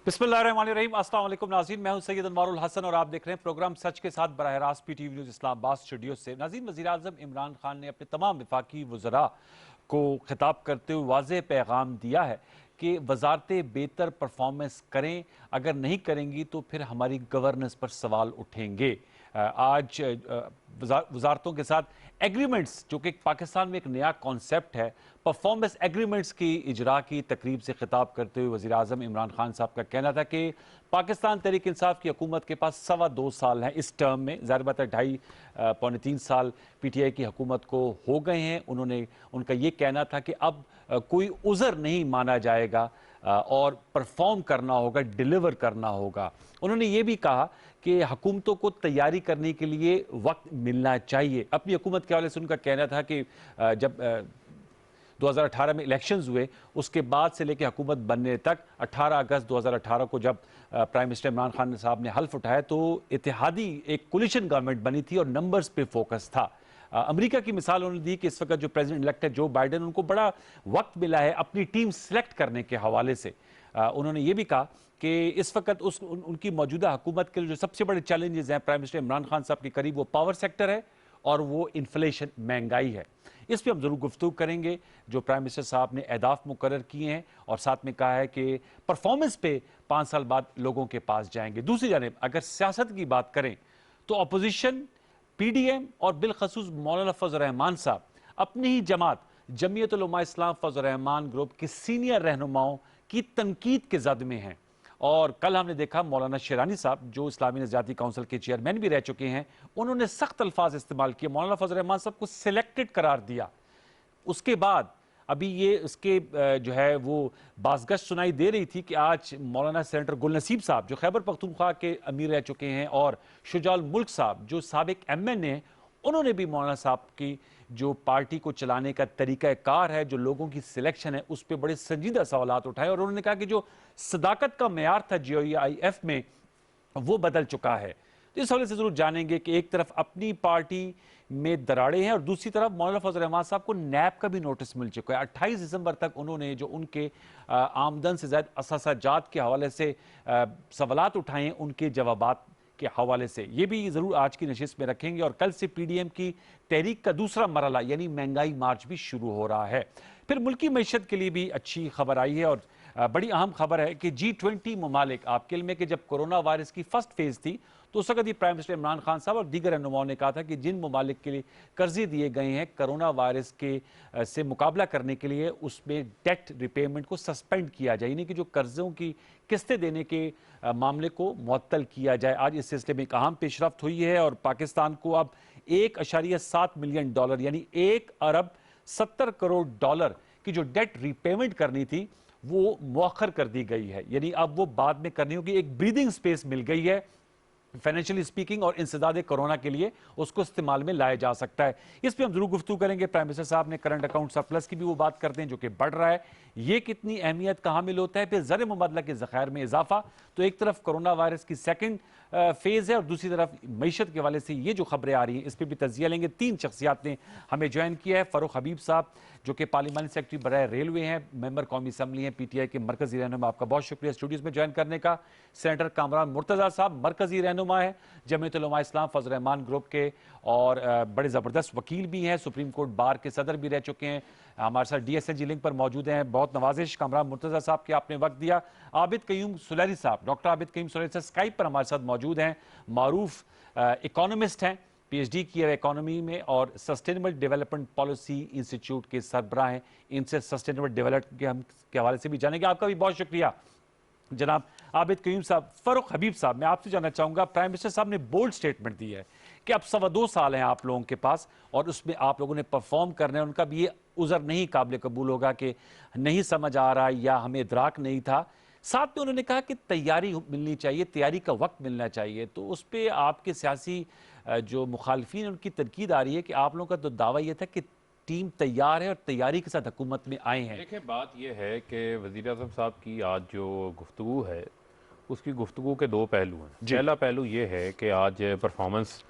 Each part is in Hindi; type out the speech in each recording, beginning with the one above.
बिस्मिल्लाहिर्रहमानिर्रहीम। अस्सलाम वालेकुम नाज़रीन, मैं हूं सैयद अनवारुल हसन और आप देख रहे हैं प्रोग्राम सच के साथ बराह रास्त पीटीवी न्यूज़ इस्लामाबाद स्टूडियो से। नाज़रीन, वज़ीर-ए-आज़म इमरान खान ने अपने तमाम वफाकी वज़रा को खिताब करते हुए वाज़ेह पैगाम दिया है कि वज़ारतें बेहतर परफॉर्मेंस करें, अगर नहीं करेंगी तो फिर हमारी गवर्नेंस पर सवाल उठेंगे। आज वजारतों के साथ एग्रीमेंट्स, जो कि पाकिस्तान में एक नया कॉन्सेप्ट है, परफॉर्मेंस एग्रीमेंट्स की इजरा की तकरीब से खिताब करते हुए वज़ीर आज़म इमरान खान साहब का कहना था कि पाकिस्तान तहरीक इंसाफ की हुकूमत के पास 2.25 साल हैं इस टर्म में। ज़ाहिर बात है 2.5 पौने 3 साल PTI की हुकूमत को हो गए हैं। उनका ये कहना था कि अब कोई उज़र नहीं माना जाएगा और परफॉर्म करना होगा, डिलीवर करना होगा। उन्होंने ये भी कहा कि हुकूमतों को तैयारी करने के लिए वक्त मिलना चाहिए। अपनी हुकूमत के हवाले से उनका कहना था कि जब 2018 में इलेक्शंस हुए, उसके बाद से लेकर हुकूमत बनने तक 18 अगस्त 2018 को जब प्राइम मिनिस्टर इमरान खान साहब ने हल्फ उठाया तो इत्तेहादी एक कोलिशन गवर्नमेंट बनी थी और नंबर्स पे फोकस था। अमेरिका की मिसाल उन्होंने दी कि इस वक्त जो प्रेसिडेंट इलेक्ट है जो बाइडेन, उनको बड़ा वक्त मिला है अपनी टीम सेलेक्ट करने के हवाले से। उन्होंने ये भी कहा कि इस वक्त उनकी मौजूदा हुकूमत के जो सबसे बड़े चैलेंजेस हैं प्राइम मिनिस्टर इमरान खान साहब के करीब, वो पावर सेक्टर है और वो इन्फ्लेशन, महंगाई है। इस पर हम जरूर गुफ्तगू करेंगे जो प्राइम मिनिस्टर साहब ने अहदाफ मुकर्रर किए हैं और साथ में कहा है कि परफॉर्मेंस पे 5 साल बाद लोगों के पास जाएंगे। दूसरी जानिब अगर सियासत की बात करें तो अपोजिशन, PDM और बिलखसूस मौलाना फजल रहमान साहब अपनी ही जमात जमीयत उलमा इस्लाम फजल रहमान ग्रुप के सीनियर रहनुमाओं की तनकीद के जद में हैं। और कल हमने देखा मौलाना शेरानी साहब, जो इस्लामी नज़ाती काउंसिल के चेयरमैन भी रह चुके हैं, उन्होंने सख्त अल्फाज इस्तेमाल किए, मौलाना फजल रहमान साहब को सिलेक्टेड करार दिया। उसके बाद अभी ये उसके जो है वो बाज़गश्त सुनाई दे रही थी कि आज मौलाना सेनेटर गुल नसीब साहब, जो खैबर पख्तूनख्वा के अमीर रह चुके हैं, और शुजाउल मुल्क साहब, जो साबिक MN हैं, उन्होंने भी मौलाना साहब की जो पार्टी को चलाने का तरीका कार है, जो लोगों की सिलेक्शन है, उस पर बड़े संजीदा सवालात उठाए। और उन्होंने कहा कि जो सदाकत का मेयार था GOIF में, वो बदल चुका है। तो इस हवाले से जरूर जानेंगे कि एक तरफ अपनी पार्टी में दराड़े हैं और दूसरी तरफ मौलाना फजल रहमान साहब को नैब का भी नोटिस मिल चुका है। 28 दिसंबर तक उन्होंने जो उनके आमदन से ज्यादा असासाजात के हवाले से सवालात उठाए हैं, उनके जवाबात के हवाले से ये भी जरूर आज की नशिस्त में रखेंगे। और कल से PDM की तहरीक का दूसरा मरहला यानी महंगाई मार्च भी शुरू हो रहा है। फिर मुल्की मईशत के लिए भी अच्छी खबर आई है और बड़ी अहम खबर है कि G20 ममालिक, आपके इल्म में कि जब कोरोना वायरस की फर्स्ट फेज थी तो उस वक्त प्राइम मिनिस्टर इमरान खान साहब और दीगर रहनुमाओं ने कहा था कि जिन ममालिक के लिए कर्जे दिए गए हैं कोरोना वायरस के से मुकाबला करने के लिए, उसमें डेट रिपेमेंट को सस्पेंड किया जाए, यानी कि जो कर्जों की किस्तें देने के मामले को मुअत्तल किया जाए। आज इस सिलसिले में एक अहम पेशरफ्त हुई है और पाकिस्तान को अब $1.7 मिलियन यानी 1 अरब 70 करोड़ की जो डेट रिपेमेंट करनी थी वो मुअख्खर कर दी गई है, यानी अब वो बाद में करनी होगी। एक ब्रीदिंग स्पेस मिल गई है फाइनेंशियली स्पीकिंग और इंसदाद कोरोना के लिए, उसको इस्तेमाल में लाया जा सकता है। इस पर हम जरूर गुफ्तगू करेंगे। प्राइम मिनिस्टर साहब ने करंट अकाउंट सरप्लस की भी वो बात करते हैं जो कि बढ़ रहा है, ये कितनी अहमियत कहाँ मिल होता है। फिर ज़र मुबादला के ज़खायर में इजाफा, तो एक तरफ कोरोना वायरस की सेकंड फेज है और दूसरी तरफ मीशत के हवाले से ये जो खबरें आ रही हैं, इस पर भी तजिया लेंगे। 3 शख्सियात ने हमें ज्वाइन किया है। फ़ारूक हबीब साहब जो कि पार्लिमानी सेक्रेटरी बराए रेलवे हैं, मेंबर कौमी असम्बली हैं, PTI के मरकजी रहनुमा, आपका बहुत शुक्रिया स्टूडियोज़ में ज्वाइन करने का। सेनेटर कामरान मुर्तज़ा साहब मरकजी रहनुमा है जमीयत उलमा इस्लाम फजल रहमान ग्रुप के और बड़े ज़बरदस्त वकील भी हैं, सुप्रीम कोर्ट बार के सदर भी रह चुके हैं, हमारे साथ DSNG लिंक पर मौजूद हैं। बहुत नवाजिश कामरान मुर्तज़ा साहब के आपने वक्त दिया। आबिद क़य्यूम सुलैरी साहब, डॉक्टर आबिद क़य्यूम सुलैरी साहब स्काइप पर हमारे साथ मौजूद हैं, मारूफ इकोनॉमिस्ट हैं, PhD किया है इकोनॉमी में और सस्टेनेबल डेवलपमेंट पॉलिसी इंस्टीट्यूट के सरबराह हैं। इनसे सस्टेनेबल डेवलपमेंट के हवाले से भी जानेंगे। आपका भी बहुत शुक्रिया जनाब आबिद क़य्यूम साहब। फ़ारूक हबीब साहब, मैं आपसे जानना चाहूँगा, प्राइम मिनिस्टर साहब ने बोल्ड स्टेटमेंट दी है कि अब 2.25 साल हैं आप लोगों के पास और उसमें आप लोगों ने परफॉर्म करना है। उनका भी ये उज़र नहीं काबिल कबूल होगा कि नहीं समझ आ रहा या हमें इदराक नहीं था। साथ में उन्होंने कहा कि तैयारी मिलनी चाहिए, तैयारी का वक्त मिलना चाहिए। तो उस पर आपके सियासी जो मुखालफिन उनकी तनकीद आ रही है कि आप लोगों का तो दावा यह था कि टीम तैयार है और तैयारी के साथ हुकूमत में आए हैं। देखिए, बात यह है कि वज़ीर-ए-आज़म साहब की आज जो गुफ्तगू है, उसकी गुफ्तगू के 2 पहलू हैं। पहला पहलू ये है कि आज परफॉर्मेंस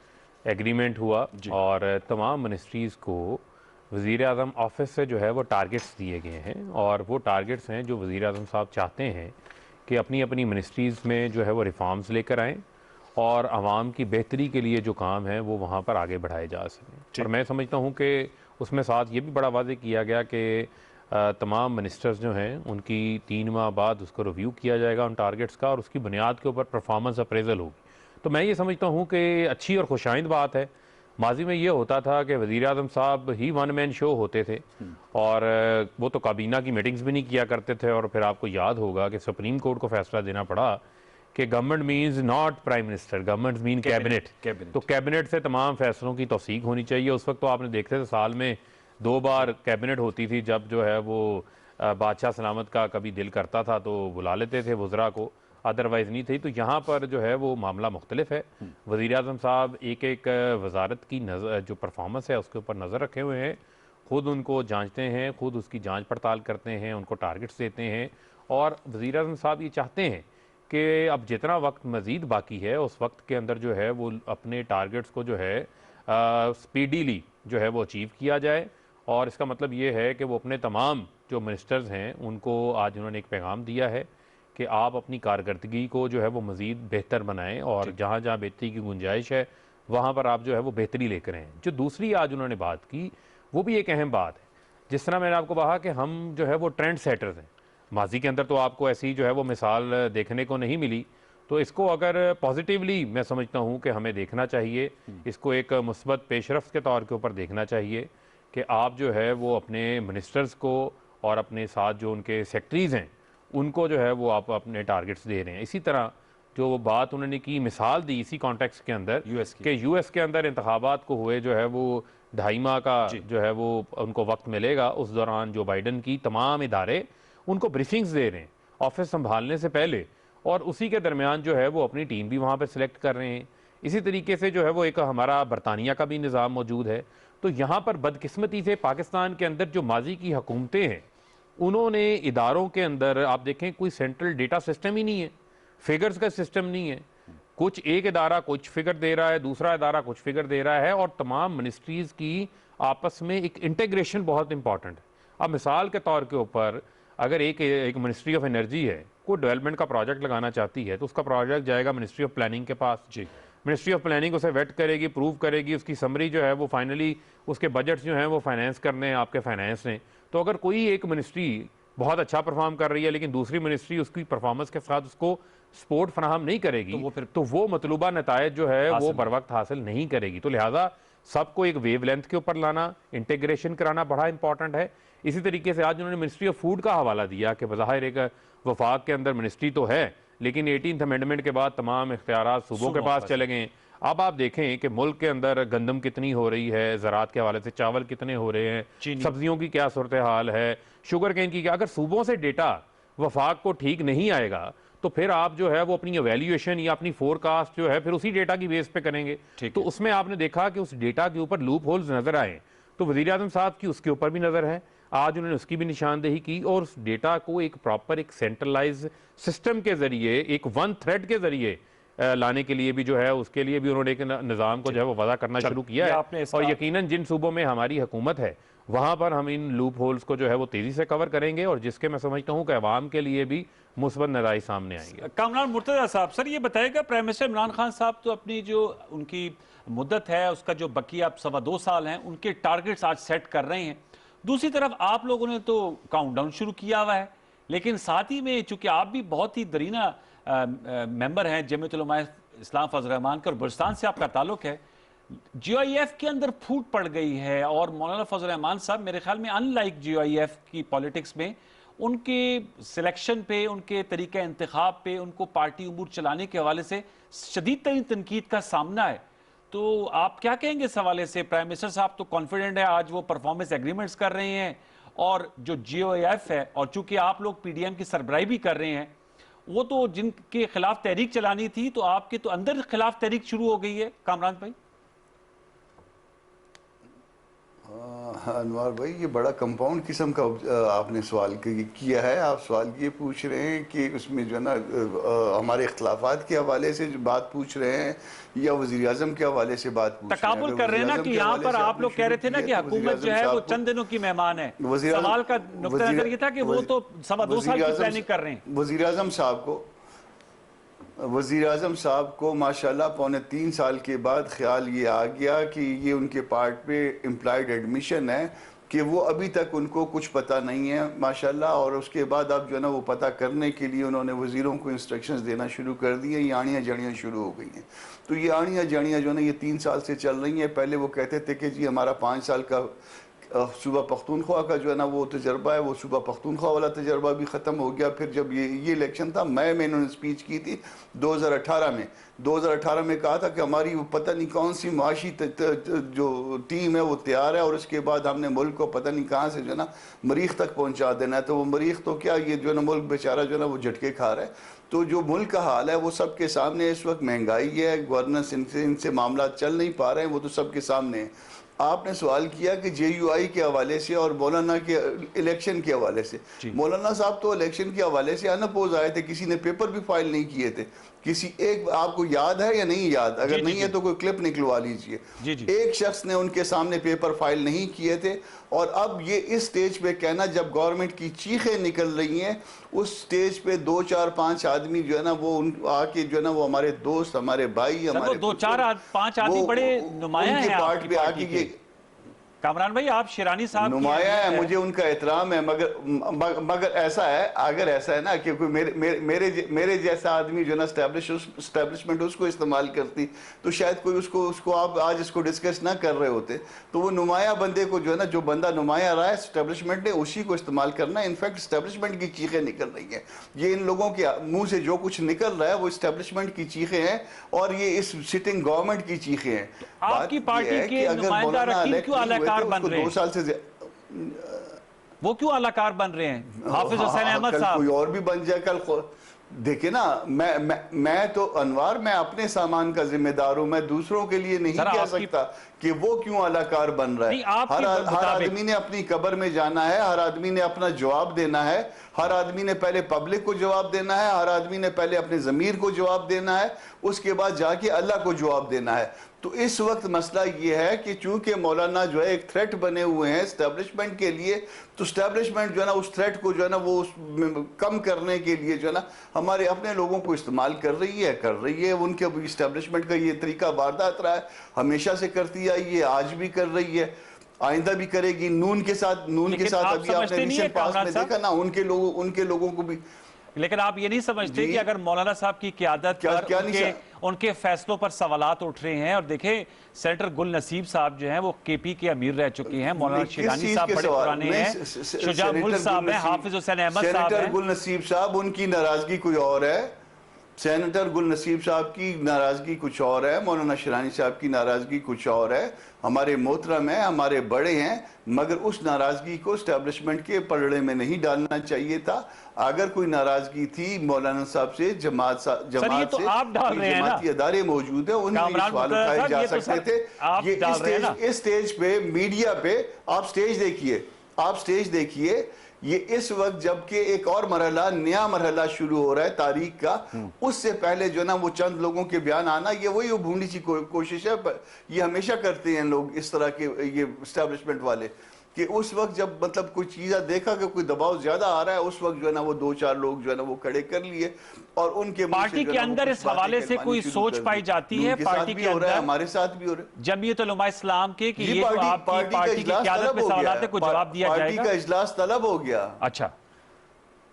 एग्रीमेंट हुआ और तमाम मिनिस्ट्रीज़ को वज़ीर-ए-आज़म ऑफिस से जो है वो टारगेट्स दिए गए हैं और वो टारगेट्स हैं जो वज़ीर-ए-आज़म साहब चाहते हैं कि अपनी अपनी मिनिस्ट्रीज़ में जो है वो रिफॉर्म्स लेकर आएँ और आवाम की बेहतरी के लिए जो काम है वो वहाँ पर आगे बढ़ाए जा सकें। और मैं समझता हूँ कि उसमें साथ ये भी बड़ा वाज़ेह किया गया कि तमाम मिनिस्टर्स जो हैं उनकी 3 माह बाद उसको रिव्यू किया जाएगा उन टारगेट्स का, और उसकी बुनियाद के ऊपर परफॉर्मेंस अप्रेजल होगी। तो मैं ये समझता हूँ कि अच्छी और खुशाइंद बात है। माजी में ये होता था कि वज़ीर आज़म साहब ही वन मैन शो होते थे और वो तो काबीना की मीटिंग्स भी नहीं किया करते थे, और फिर आपको याद होगा कि सुप्रीम कोर्ट को फैसला देना पड़ा कि government means not prime minister, government mean cabinet. तो कैबिनेट से तमाम फैसलों की तौसीक होनी चाहिए। उस वक्त तो आपने देखते थे साल में 2 बार कैबिनेट होती थी, जब जो है वो बादशाह सलामत का कभी दिल करता था तो बुला लेते थे वज़रा को, अदरवाइज़ नहीं थी। तो यहाँ पर जो है वो मामला मुख्तलिफ है। वज़ीर आज़म साहब एक एक वजारत की जो परफॉर्मेंस है उसके ऊपर नज़र रखे हुए हैं, ख़ुद उनको जांचते हैं, ख़ुद उसकी जांच पड़ताल करते हैं, उनको टारगेट्स देते हैं। और वज़ीर आज़म साहब ये चाहते हैं कि अब जितना वक्त मज़ीद बाकी है उस वक्त के अंदर जो है वो अपने टारगेट्स को जो है स्पीडीली जो है वो अचीव किया जाए। और इसका मतलब ये है कि वो अपने तमाम जो मिनिस्टर्स हैं उनको आज उन्होंने एक पैगाम दिया है कि आप अपनी कारकर्दगी को जो है वो मज़ीद बेहतर बनाएं, और जहाँ जहाँ बेहतरी की गुंजाइश है वहाँ पर आप जो है वो बेहतरी लेकर आएँ। जो दूसरी आज उन्होंने बात की वो भी एक अहम बात है। जिस तरह मैंने आपको कहा कि हम जो है वो ट्रेंड सेटर्स हैं, माजी के अंदर तो आपको ऐसी जो है वो मिसाल देखने को नहीं मिली, तो इसको अगर पॉजिटिवली मैं समझता हूँ कि हमें देखना चाहिए, इसको एक मुस्बत पेशरफ्त के तौर के ऊपर देखना चाहिए कि आप जो है वो अपने मिनिस्टर्स को और अपने साथ जो उनके सेक्रेटरीज़ हैं उनको जो है वो आप अपने टारगेट्स दे रहे हैं। इसी तरह जो बात उन्होंने की, मिसाल दी इसी कॉन्टेक्स्ट के अंदर कि यूएस के अंदर इंतखाबात को हुए जो है वो 2.5 माह का जो है वो उनको वक्त मिलेगा, उस दौरान जो बाइडन की तमाम इदारे उनको ब्रीफिंग्स दे रहे हैं ऑफिस संभालने से पहले, और उसी के दरमियान जो है वो अपनी टीम भी वहाँ पर सिलेक्ट कर रहे हैं। इसी तरीके से जो है वो एक हमारा बरतानिया का भी निज़ाम मौजूद है। तो यहाँ पर बदकिस्मती से पाकिस्तान के अंदर जो माजी की हुकूमतें हैं उन्होंने इदारों के अंदर आप देखें कोई सेंट्रल डेटा सिस्टम ही नहीं है, फिगर्स का सिस्टम नहीं है। कुछ एक इदारा कुछ फिगर दे रहा है, दूसरा इदारा कुछ फिगर दे रहा है, और तमाम मिनिस्ट्रीज़ की आपस में एक इंटीग्रेशन बहुत इंपॉर्टेंट है। अब मिसाल के तौर के ऊपर अगर एक मिनिस्ट्री ऑफ एनर्जी है, कोई डेवलपमेंट का प्रोजेक्ट लगाना चाहती है तो उसका प्रोजेक्ट जाएगा मिनिस्ट्री ऑफ प्लानिंग के पास। मिनिस्ट्री ऑफ प्लानिंग उसे वेट करेगी, प्रूव करेगी, उसकी समरी जो है वो फाइनली उसके बजट्स जो हैं वो फाइनेंस करने हैं आपके फाइनेंस ने। तो अगर कोई एक मिनिस्ट्री बहुत अच्छा परफॉर्म कर रही है लेकिन दूसरी मिनिस्ट्री उसकी परफॉर्मेंस के साथ उसको सपोर्ट फराहम नहीं करेगी तो वो मतलूबा नतायज जो है वो बर वक्त हासिल नहीं करेगी। तो लिहाजा सबको एक वेव लेंथ के ऊपर लाना, इंटीग्रेशन कराना बड़ा इंपॉर्टेंट है। इसी तरीके से आज उन्होंने मिनिस्ट्री ऑफ फूड का हवाला दिया कि बज़ाहिर एक वफाक के अंदर मिनिस्ट्री तो है लेकिन 18th अमेंडमेंट के बाद तमाम इख्तियारात सूबों के पास चले गए। अब आप देखें कि मुल्क के अंदर गंदम कितनी हो रही है, ज़रात के हवाले से चावल कितने हो रहे हैं, सब्जियों की क्या सूरत हाल है, शुगर केन की क्या। अगर सूबों से डेटा वफाक को ठीक नहीं आएगा तो फिर आप जो है वो अपनी एवेल्यूएशन या अपनी फोरकास्ट जो है फिर उसी डेटा की बेस पे करेंगे। तो उसमें आपने देखा कि उस डेटा के ऊपर लूप होल्स नजर आए, तो वज़ीर आज़म साहब की उसके ऊपर भी नजर है, आज उन्होंने उसकी भी निशानदेही की और उस डेटा को एक प्रॉपर एक सेंट्रलाइज सिस्टम के जरिए, एक वन थ्रेड के जरिए लाने के लिए भी जो है उसके लिए भी उन्होंने एक निज़ाम को जो है वो वज़ा करना शुरू किया है। और यकीनन जिन सूबों में हमारी हुकूमत है वहां पर हम इन लूप होल्स को जो है वो तेजी से कवर करेंगे और जिसके मैं समझता हूं कि अवाम के लिए भी मुस्बत नज़ारी सामने आएंगे। कामरान मुर्तज़ा साहब, सर ये बताएगा, प्राइम मिनिस्टर इमरान खान साहब तो अपनी जो उनकी मुद्दत है उसका जो बकिया अब 2.25 साल हैं उनके टारगेट्स आज सेट कर रहे हैं। दूसरी तरफ आप लोगों ने तो काउंटडाउन शुरू किया हुआ है, लेकिन साथ ही में चूंकि आप भी बहुत ही दरीना मेंबर हैं जमीयत उलमा इस्लाम फजल रहमान का और बलूचिस्तान से आपका ताल्लुक है, GIF के अंदर फूट पड़ गई है और मौलाना फजल रहमान साहब मेरे ख्याल में अनलाइक GIF की पॉलिटिक्स में उनके सिलेक्शन पे, उनके तरीके इंतखाब पे, उनको पार्टी उमूर चलाने के हवाले से शदीद तरीन तनकीद का सामना है। तो आप क्या कहेंगे इस हवाले से? प्राइम मिनिस्टर साहब तो कॉन्फिडेंट है, आज वो परफॉर्मेंस एग्रीमेंट्स कर रहे हैं और जो GIF है और चूंकि आप लोग PDM की सरबराही भी कर रहे हैं, वो तो जिनके खिलाफ तहरीक चलानी थी तो आपके तो अंदर खिलाफ तहरीक शुरू हो गई है। कामरान भाई, हाँ अनवार भाई, ये बड़ा कंपाउंड किस्म का आपने सवाल किया है। आप सवाल ये पूछ रहे हैं कि उसमें जो है ना हमारे इख्तलाफात के हवाले से जो बात पूछ रहे हैं या वज़ीर आज़म के हवाले से बात पूछ रहे हैं। तकाबुल कर रहे हैं ना कि यहाँ पर आप लोग कह रहे थे ना कि हुकूमत जो है वो चंद दिनों की मेहमान है। सवाल का नुक्ता नजर ये था कि वो तो 2.25 साल की प्लानिंग कर रहे हैं। वज़ीर आज़म साहब को माशाल्लाह 3.25 साल के बाद ख्याल ये आ गया कि ये उनके पार्ट पे इम्प्लाइड एडमिशन है कि वो अभी तक उनको कुछ पता नहीं है माशाल्लाह। और उसके बाद अब जो है ना वो पता करने के लिए उन्होंने वज़ीरों को इंस्ट्रक्शंस देना शुरू कर दिए। ये आड़ियाँ जड़ियाँ शुरू हो गई हैं। तो ये आड़ियाँ जड़ियाँ जो है ना ये 3 साल से चल रही हैं। पहले वो कहते थे कि जी हमारा 5 साल का सूबा पख्तूनख्वा का जो है ना वो तजर्बा है, वो सूबा पख्तूनख्वा वाला तजर्बा भी ख़त्म हो गया। फिर जब ये इलेक्शन था, मई में इन्होंने स्पीच की थी 2018 में कहा था कि हमारी वो पता नहीं कौन सी मुआशी जो टीम है वो तैयार है और उसके बाद हमने मुल्क को पता नहीं कहाँ से जो है ना मरीख तक पहुँचा देना है। तो वो मरीख तो क्या, ये जो है ना मुल्क बेचारा जो है ना वो झटके खा रहा है। तो जो मुल्क का हाल है वो सबके सामने इस वक्त महंगाई है, गवर्नेंस इनसे मामला चल नहीं पा रहे हैं, वो तो सबके सामने है। आपने सवाल किया कि JUI के हवाले से और मौलाना के इलेक्शन के हवाले से। मौलाना साहब तो इलेक्शन के हवाले से अनअपोज आए थे, किसी ने पेपर भी फाइल नहीं किए थे। किसी एक, आपको याद है या नहीं याद? अगर नहीं है तो कोई क्लिप निकलवा लीजिए। एक शख्स ने उनके सामने पेपर फाइल नहीं किए थे। और अब ये इस स्टेज पे कहना, जब गवर्नमेंट की चीखें निकल रही हैं, उस स्टेज पे 2 4 5 आदमी जो है ना वो आके जो है ना वो हमारे दोस्त, हमारे भाई, हमारे 2 4 5 आदमी बड़े नुमाया हैं पार्ट पे आके ये कामरान भाई, आप शिरानी साहब नुमाया है, मुझे उनका एहतराम है। मगर ऐसा है, अगर ऐसा है ना कि कोई मेरे जैसा आदमी जो ना स्टैब्लिशमेंट उसको इस्तेमाल करती तो शायद कोई उसको आप आज इसको डिस्कस ना कर रहे होते। तो वो नुमाया बंदे को जो है ना, जो बंदा नुमाया रहा है स्टैब्लिशमेंट ने, उसी को इस्तेमाल करना है। इनफैक्ट स्टैब्लिशमेंट की चीखें निकल रही हैं। ये इन लोगों के मुंह से जो कुछ निकल रहा है वो स्टैब्लिशमेंट की चीखें हैं और ये इस सिटिंग गवर्नमेंट की चीखें हैं। आपकी पार्टी के नुमाइंदा रकीब क्यों आलाकार बन रहे हैं? 2 साल से वो क्यों आलाकार बन रहे हैं? हाफिज हुसैन अहमद साहब, कोई और भी बन जाए कल। देखिए ना, मैं तो अनवार, मैं अपने सामान का जिम्मेदार हूं। मैं दूसरों के लिए नहीं कह सकता कि वो क्यों अलाकार बन रहा है। हर आदमी ने अपनी कब्र में जाना है, हर आदमी ने अपना जवाब देना है, हर आदमी ने पहले पब्लिक को जवाब देना है, हर आदमी ने पहले अपने ज़मीर को जवाब देना है, उसके बाद जाके अल्लाह को जवाब देना है। तो इस वक्त मसला ये है कि चूंकि मौलाना जो है एक थ्रेट बने हुए हैं स्टैब्लिशमेंट के लिए, तो स्टैब्लिशमेंट जो है ना उस थ्रेट को जो है ना वो कम करने के लिए जो है ना हमारे अपने लोगों को इस्तेमाल कर रही है। उनके स्टैब्लिशमेंट का ये तरीका वारदात रहा है, हमेशा से करती आई है, आज भी कर रही है, आइंदा भी करेगी। नून के साथ अभी आपने रिसेंट पास में देखा ना, उनके लोगों को भी। लेकिन आप ये नहीं समझते कि अगर मौलाना साहब की क़यादत पर उनके फैसलों पर सवालात उठ रहे हैं? और देखें, सेनेटर गुल नसीब साहब जो हैं वो KP के अमीर रह चुके हैं, मौलाना शिरानी साहब बड़े पुराने हैं, शुजा मुल्क साहब हैं, हाफिज हुसैन अहमद साहब हैं। सेनेटर गुल नसीब साहब, उनकी नाराजगी कोई और है। सेनेटर गुल नसीब साहब की नाराजगी कुछ और है, मौलाना शिरानी साहब की नाराजगी कुछ और है। हमारे मोहतरम हैं, हमारे बड़े हैं, मगर उस नाराजगी को स्टैब्लिशमेंट के पलड़े में नहीं डालना चाहिए था। अगर कोई नाराजगी थी मौलाना साहब से, जमात तो आप डाल रहे हैं ना, अदारे मौजूद है, उनमें सवाल उठाए जा सकते थे। ये इस स्टेज पे, मीडिया पे आप स्टेज देखिए, ये इस वक्त जबकि एक और नया मरहला शुरू हो रहा है तारीख का, उससे पहले जो ना वो चंद लोगों के बयान आना, ये वही भूमनी सी कोशिश है। ये हमेशा करते हैं लोग इस तरह के, ये एस्टैब्लिशमेंट वाले, कि उस वक्त जब मतलब कोई चीज़ देखा कि कोई दबाव ज्यादा आ रहा है, उस वक्त जो है ना वो 2 4 लोग जो है ना वो खड़े कर लिए। और उनके पार्टी के अंदर इस हवाले से कोई सोच पाई जाती है? पार्टी के अंदर, हमारे साथ भी हो रहा है, जमीयत उलमा इस्लाम के, कि ये पार्टी की क़यादत में सवालात को जवाब दिया जाएगा। पार्टी का इजलास तलब हो गया। अच्छा,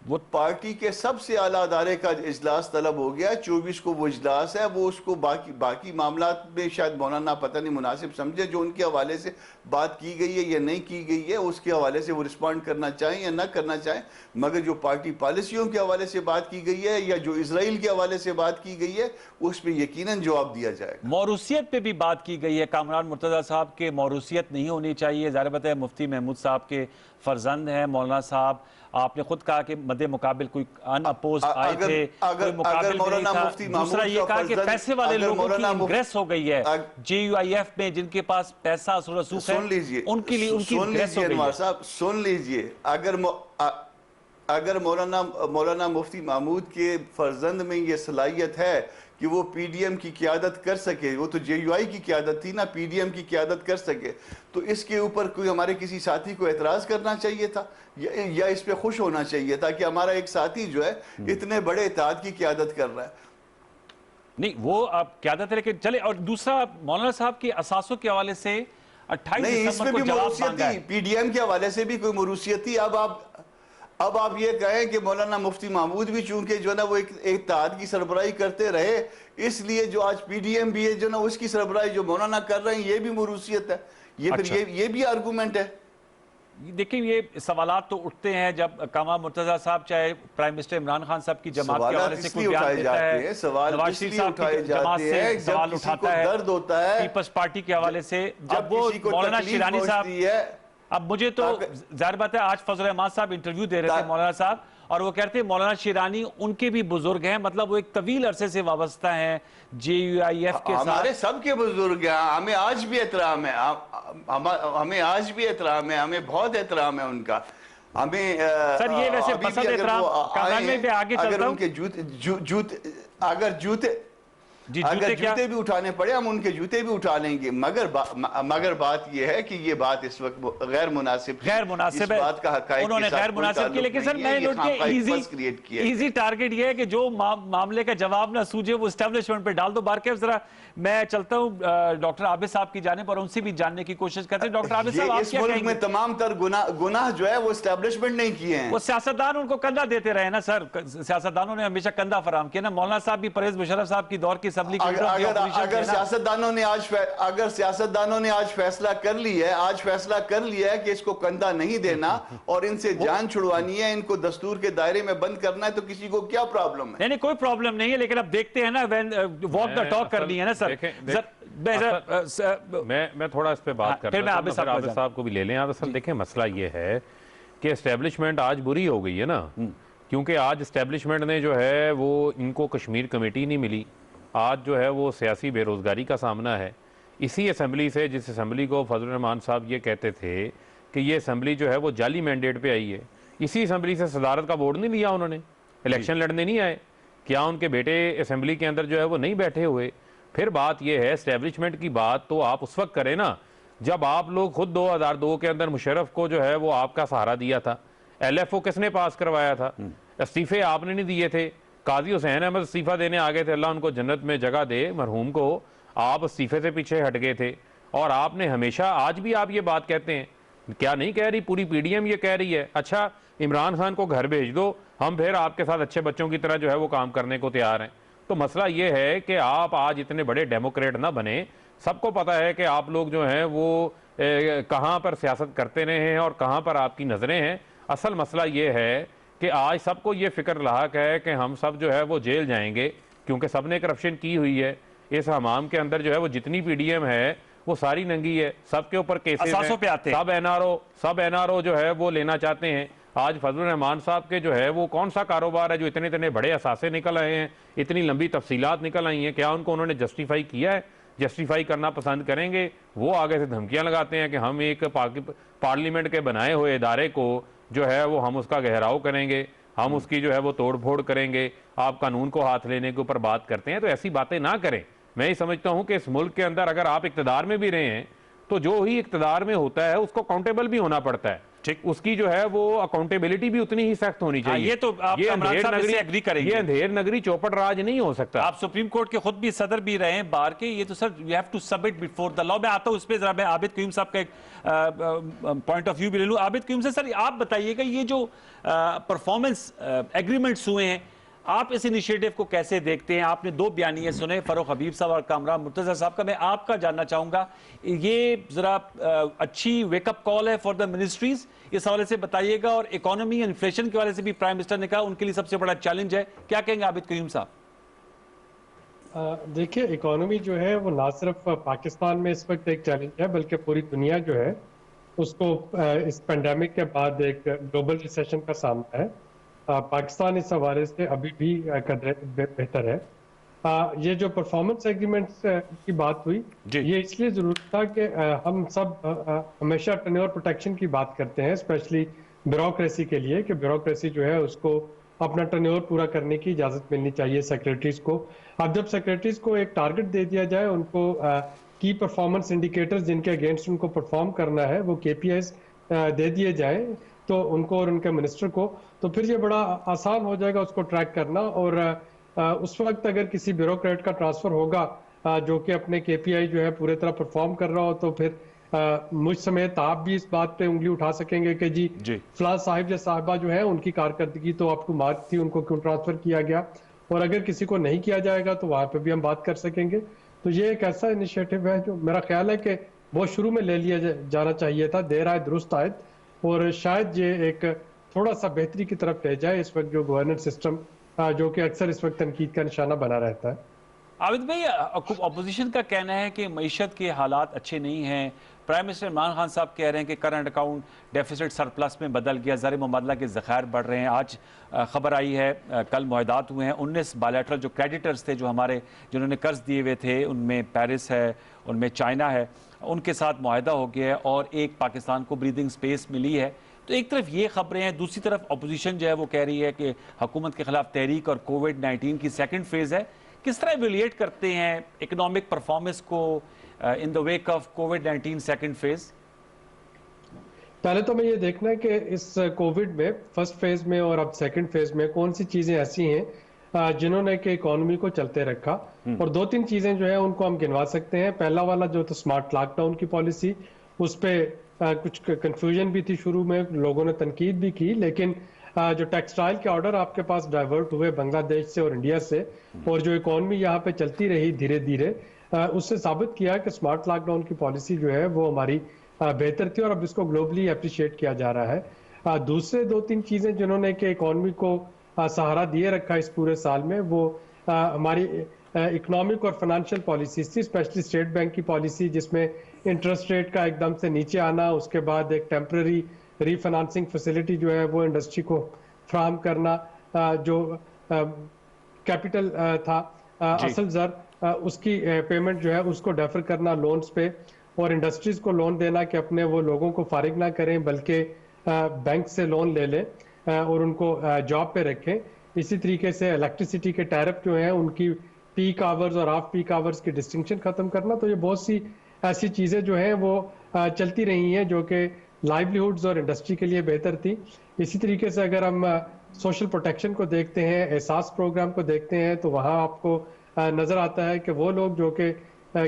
वो पार्टी के सबसे आला अदारे का इजलास तलब हो गया। 24 को वो इजलास है। वो उसको बाकी मामला में शायद मौलाना पता नहीं मुनासिब समझे, जो उनके हवाले से बात की गई है या नहीं की गई है, उसके हवाले से वो रिस्पॉन्ड करना चाहें या ना करना चाहें। मगर जो पार्टी पॉलिसियों के हवाले से बात की गई है या जो इसराइल के हवाले से बात की गई है, उस पर यकीनन जवाब दिया जाएगा। मौरूसियत पे भी बात की गई है। कामरान मुर्तज़ा साहब के मौरूसियत नहीं होनी चाहिए। ज़ाहिर बात है मुफ्ती महमूद साहब के फर्जंद हैं मौलाना साहब। आपने खुद कहा कि मद्दे मुकाबिल कोई अनअपोज आए अगर- थे, अगर- कोई मुकाबिल अगर में मौलाना नहीं था। मुफ्ती महमूद दूसरा ये का कहा कि फर्जंद- पैसे वाले अगर लोगों की मौलाना इंग्रेस हो गई है, JUIF में जिनके पास पैसा रसूख है, सुन लीजिए, उनके लिए उनकी सुन इंग्रेस हो लीजिए गई अनवार है। साहब, सुन लीजिए। अगर मौलाना मुफ्ती महमूद के फर्जंद में ये सलाहियत है कि वो PDM की क़यादत कर सके, वो तो JUI की क़यादत थी ना, PDM की क़यादत कर सके, तो इसके ऊपर कोई हमारे किसी साथी को एतराज़ करना चाहिए था या इस पे खुश होना चाहिए था कि हमारा एक साथी जो है इतने बड़े इत्तेहाद की क़यादत कर रहा है। नहीं, वो आप क़यादत है, लेकिन चले। और दूसरा, मौलाना साहब के असासों के हवाले से 28 नहीं, दिसंबर इसमें को भी जवाब मरूसियत मांगा है। थी, PDM के हवाले से भी कोई मरूसियत थी। अब आप ये कहें कि मौलाना मुफ्ती महमूद भी चूंकि जो ना वो एक इत्तेहाद की सरबराही करते रहे, इसलिए जो आज PDM भी है जो ना उसकी सरबराही जो मौलाना कर रहे हैं, ये भी मरूसियत है। ये फिर अच्छा। ये भी आर्गूमेंट है। देखिए, ये सवालात तो उठते हैं जब कामा मुर्तजा साहब चाहे प्राइम मिनिस्टर इमरान खान साहब की जमात के सवाल हवाले से कोई इसलिए बयान उठाए देता जाते है, हैं, सवाल नवाज शरीफ इसलिए साहब उठाए की जमात जाते से हैं जब सवाल किसी उठाता को है, दर्द होता है, पीपल्स पार्टी के हवाले से, जब जब वो किसी को मौलाना तकलीफ शिरानी साहब, पहुंचती है। अब मुझे तो जाहिर बात है, आज फजल रहमान साहब इंटरव्यू दे रहे थे मौलाना साहब, और वो कहते हैं मौलाना शिरानी उनके भी बुजुर्ग हैं, मतलब वो एक तवील अरसे से वाबस्ता हैं JUIF के साथ। हमारे सबके बुजुर्ग हैं, हमें आज भी एहतराम है, हमें आज भी एहतराम है, हमें बहुत एहतराम है उनका। हमें सर, ये वैसे अभी भी पसंद अगर एहतराम वो कामरान आए, में भी आगे अगर चलता हूं। उनके जूते जी, अगर जूते क्या? जूते भी उठाने पड़े हम उनके जूते भी उठा लेंगे, मगर बात यह है कि ये बात इस वक्त गैर मुनासिब है। बात का हक़ाइक़ उन्होंने के साथ गैर कोई मुनासिब ताल्लुक किया, लेकिन सर नहीं मैं है, ये नोट किया, खामखा एक बस क्रिएट किया है। इजी टारगेट ये है कि जो मामले का जवाब ना सूझे वो एस्टेब्लिशमेंट पे डाल दो। बारके जरा मैं चलता हूँ डॉक्टर आबिद साहब की जानिब और उनसे भी जानने की कोशिश करते हैं। डॉक्टर आबिद साहब, आप इस क्या मुल्क कहेंगे? में तमाम तर गुनाह जो है वो एस्टेब्लिशमेंट नहीं किए हैं। वो सियासतदान उनको कंधा देते रहे ना सर, सियासतदानों ने हमेशा कंधा फराम किया ना। मौलाना साहब भी परवेज मुशर्रफ साहब की दौर की असेंबली अगर सियासतदानों ने आज फैसला कर लिया है कि इसको कंधा नहीं देना और इनसे जान छुड़वानी है, इनको दस्तूर के दायरे में बंद करना है, तो किसी को क्या प्रॉब्लम है? नहीं, कोई प्रॉब्लम नहीं है, लेकिन अब देखते हैं ना, वॉक द टॉक करनी है ना सर। मैं थोड़ा इस पे बात करता हूं, आबिद साहब को भी ले लें। असल देखें, मसला ये है कि एस्टेब्लिशमेंट आज बुरी हो गई है ना, क्योंकि आज एस्टेब्लिशमेंट ने जो है वो इनको कश्मीर कमेटी नहीं मिली, आज जो है वो सियासी बेरोजगारी का सामना है। इसी असेंबली से, जिस असेंबली को फजल रहमान साहब ये कहते थे कि ये असेंबली जो है वो जाली मैंडेट पे आई है, इसी असेंबली से सदारत का बोर्ड नहीं लिया उन्होंने, इलेक्शन लड़ने नहीं आए। क्या उनके बेटे असेंबली के अंदर जो है वो नहीं बैठे हुए? फिर बात यह है, एस्टेब्लिशमेंट की बात तो आप उस वक्त करें ना जब आप लोग खुद 2002 के अंदर मुशर्रफ को जो है वो आपका सहारा दिया था। LFO किसने पास करवाया था? इस्तीफे आपने नहीं दिए थे। काजी हुसैन अहमद इस्तीफा देने आ गए थे, अल्लाह उनको जन्नत में जगह दे मरहूम को, आप इस्तीफे से पीछे हट गए थे। और आपने हमेशा, आज भी आप ये बात कहते हैं, क्या नहीं कह रही पूरी PDM ये कह रही है, अच्छा इमरान खान को घर भेज दो, हम फिर आपके साथ अच्छे बच्चों की तरह जो है वो काम करने को तैयार हैं। तो मसला ये है कि आप आज इतने बड़े डेमोक्रेट ना बने। सबको पता है कि आप लोग जो हैं वो कहाँ पर सियासत करते रहे हैं और कहाँ पर आपकी नज़रें हैं। असल मसला ये है कि आज सबको ये फिक्र लाक है कि हम सब जो है वो जेल जाएंगे, क्योंकि सब ने करप्शन की हुई है। इस हमाम के अंदर जो है वो जितनी PDM है वो सारी नंगी है, सबके ऊपर केसेस हैं, सब NRO जो है वो लेना चाहते हैं। आज फजल रहमान साहब के जो है वो कौन सा कारोबार है जो इतने इतने बड़े असासे निकल आए हैं, इतनी लंबी तफसीलात निकल आई हैं, क्या उनको उन्होंने जस्टिफाई किया है? जस्टिफाई करना पसंद करेंगे, वो आगे से धमकियां लगाते हैं कि हम एक पार्लियामेंट के बनाए हुए इदारे को जो है वो हम उसका गहराव करेंगे, हम उसकी जो है वो तोड़ फोड़ करेंगे, आप कानून को हाथ लेने के ऊपर बात करते हैं। तो ऐसी बातें ना करें। मैं ये समझता हूं कि इस मुल्क के अंदर अगर आप इक्तदार में भी रहे हैं तो जो ही इक्तदार में होता है उसको अकाउंटेबल भी होना पड़ता है, ठीक, उसकी जो है वो अकाउंटेबिलिटी भी उतनी ही सख्त होनी चाहिए। ये तो आप एग्री करेंगे। ये अंधेर नगरी चौपट राज नहीं हो सकता। आप सुप्रीम कोर्ट के खुद भी सदर भी रहे हैं बार के, ये तो sir you have to submit before the law. मैं आता हूं उस पर, जरा मैं आबिद क्यूम साहब का एक पॉइंट ऑफ व्यू भी ले लूं। आबिद क्यूम से सर आप बताइएगा, ये जो परफॉर्मेंस एग्रीमेंट्स हुए हैं, आप इस इनिशिएटिव को कैसे देखते हैं? आपने दो बयानिए सुने, फरूख हबीब साहब और कामरान मुर्तजा साहब का। मैं आपका जानना चाहूंगा, ये जरा अच्छी वेकअप कॉल है फॉर द मिनिस्ट्रीज, इस हवाले से बताइएगा। और इकोनॉमी इन्फ्लेशन के हवाले से भी प्राइम मिनिस्टर ने कहा उनके लिए सबसे बड़ा चैलेंज है, क्या कहेंगे आबिद कयूम साहब? देखिए, इकोनॉमी जो है वो ना सिर्फ पाकिस्तान में इस वक्त एक चैलेंज है, बल्कि पूरी दुनिया जो है उसको इस पेंडेमिक के बाद एक ग्लोबल रिसेशन का सामना है। पाकिस्तान इस हवाले से अभी भी बेहतर है। ये जो परफॉर्मेंस एग्रीमेंट्स की बात हुई, जी। ये इसलिए जरूरी था कि हम सब हमेशा टर्नओवर प्रोटेक्शन की बात करते हैं, स्पेशली ब्यूरोक्रेसी के लिए, कि ब्यूरोक्रेसी जो है उसको अपना टर्नओवर पूरा करने की इजाज़त मिलनी चाहिए सेक्रेटरीज को। अब जब सेक्रेटरीज को एक टारगेट दे दिया जाए, उनको की परफॉर्मेंस इंडिकेटर्स जिनके अगेंस्ट उनको परफॉर्म करना है, वो KPIs दे दिए जाए तो उनको और उनके मिनिस्टर को, तो फिर ये बड़ा आसान हो जाएगा उसको ट्रैक करना। और उस वक्त अगर किसी ब्यूरोक्रेट का ट्रांसफर होगा जो कि अपने KPI जो है पूरे तरह परफॉर्म कर रहा हो, तो फिर मुझ समेत आप भी इस बात पे उंगली उठा सकेंगे कि जी फलां साहिब या साहिबा जो है उनकी कारकर्दगी तो आपको मार्क थी, उनको क्यों ट्रांसफर किया गया। और अगर किसी को नहीं किया जाएगा तो वहां पे भी हम बात कर सकेंगे। तो ये एक ऐसा इनिशिएटिव है जो मेरा ख्याल है कि बहुत शुरू में ले लिया जाना चाहिए था, देर आए दुरुस्त आए, और शायद ये एक थोड़ा सा बेहतरी की तरफ ले जाए इस वक्त जो गवर्नेंस सिस्टम जो कि अक्सर इस वक्त तनकीद का निशाना बना रहता है। आबिद भाई, अपोजिशन का कहना है कि मईशत के हालात अच्छे नहीं हैं। प्राइम मिनिस्टर इमरान खान साहब कह रहे हैं कि करंट अकाउंट डेफिसिट सरप्लस में बदल गया, ज़र मुबादला के ज़खायर बढ़ रहे हैं। आज खबर आई है, कल मुआहदात हुए हैं 19 बायलैटरल जो क्रेडिटर्स थे, जो हमारे जिन्होंने कर्ज दिए हुए थे, उनमें पेरिस है, उनमें चाइना है, उनके साथ मुआहदा हो गया है और एक पाकिस्तान को ब्रीदिंग स्पेस मिली है। तो एक तरफ ये खबरें हैं, दूसरी तरफ अपोजिशन जो है वो कह रही है कि हुकूमत के खिलाफ तहरीक और कोविड-19 की सेकंड फेज़ है। किस तरह एवेल्युएट करते हैं इकोनॉमिक परफॉर्मेंस को in the wake of covid second phase? पहले तो मैं ये देखना है कि इस कोविड में फर्स्ट फेज में और अब सेकंड फेज में कौन सी चीजें ऐसी हैं जिन्होंने कि इकोनॉमी को चलते रखा। और दो तीन चीजें जो है उनको हम गिनवा सकते हैं। पहला वाला जो तो स्मार्ट लॉकडाउन की पॉलिसी, उस पर कुछ कंफ्यूजन भी थी शुरू में, लोगों ने तनकीद भी की, लेकिन जो टेक्सटाइल के ऑर्डर आपके पास डाइवर्ट हुए बांग्लादेश से और इंडिया से, और जो इकोनॉमी यहाँ पे चलती रही धीरे धीरे, उससे साबित किया कि स्मार्ट लॉकडाउन की पॉलिसी जो है वो हमारी बेहतर थी और अब इसको ग्लोबली अप्रिशिएट किया जा रहा है। दूसरे दो तीन चीजें जिन्होंने कि इकोनॉमी को सहारा दिए रखा इस पूरे साल में, वो हमारी इकोनॉमिक और फाइनेंशियल पॉलिसीज थी, स्पेशली स्टेट बैंक की पॉलिसी जिसमें इंटरेस्ट रेट का एकदम से नीचे आना, उसके बाद एक टेम्पररी रीफाइनेंसिंग फैसिलिटी जो है वो इंडस्ट्री को फ्राहम करना, जो कैपिटल था असल जर उसकी पेमेंट जो है उसको डेफर करना लोन्स पे, और इंडस्ट्रीज को लोन देना कि अपने वो लोगों को फारिग ना करें बल्कि बैंक से लोन ले लें और उनको जॉब पे रखें। इसी तरीके से इलेक्ट्रिसिटी के टैरिफ जो हैं उनकी पीक आवर्स और ऑफ पीक आवर्स की डिस्टिंक्शन खत्म करना। तो ये बहुत सी ऐसी चीज़ें जो हैं वो चलती रही हैं जो कि लाइवलीहुड्स और इंडस्ट्री के लिए बेहतर थी। इसी तरीके से अगर हम सोशल प्रोटेक्शन को देखते हैं, एहसास प्रोग्राम को देखते हैं, तो वहाँ आपको नज़र आता है कि वो लोग जो कि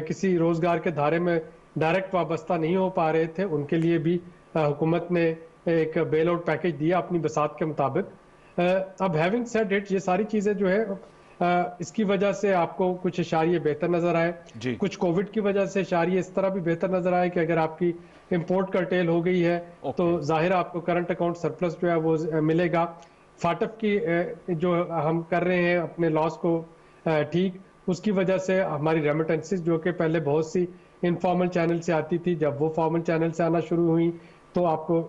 किसी रोज़गार के धारे में डायरेक्ट वाबस्ता नहीं हो पा रहे थे, उनके लिए भी हुकूमत ने एक बेल आउट पैकेज दिया अपनी बसात के मुताबिक। अब हैविंग सेड इट, ये सारी चीज़ें जो है इसकी वजह से आपको कुछ इशारे बेहतर नजर आए, कुछ कोविड की वजह से इशारे इस तरह भी बेहतर नजर आए कि अगर आपकी इंपोर्ट कर्टेल हो गई है तो जाहिर आपको करंट अकाउंट सरप्लस जो है वो मिलेगा। फाटफ की जो हम कर रहे हैं अपने लॉस को ठीक, उसकी वजह से हमारी रेमिटेंसेस जो कि पहले बहुत सी इनफॉर्मल चैनल से आती थी, जब वो फॉर्मल चैनल से आना शुरू हुई तो आपको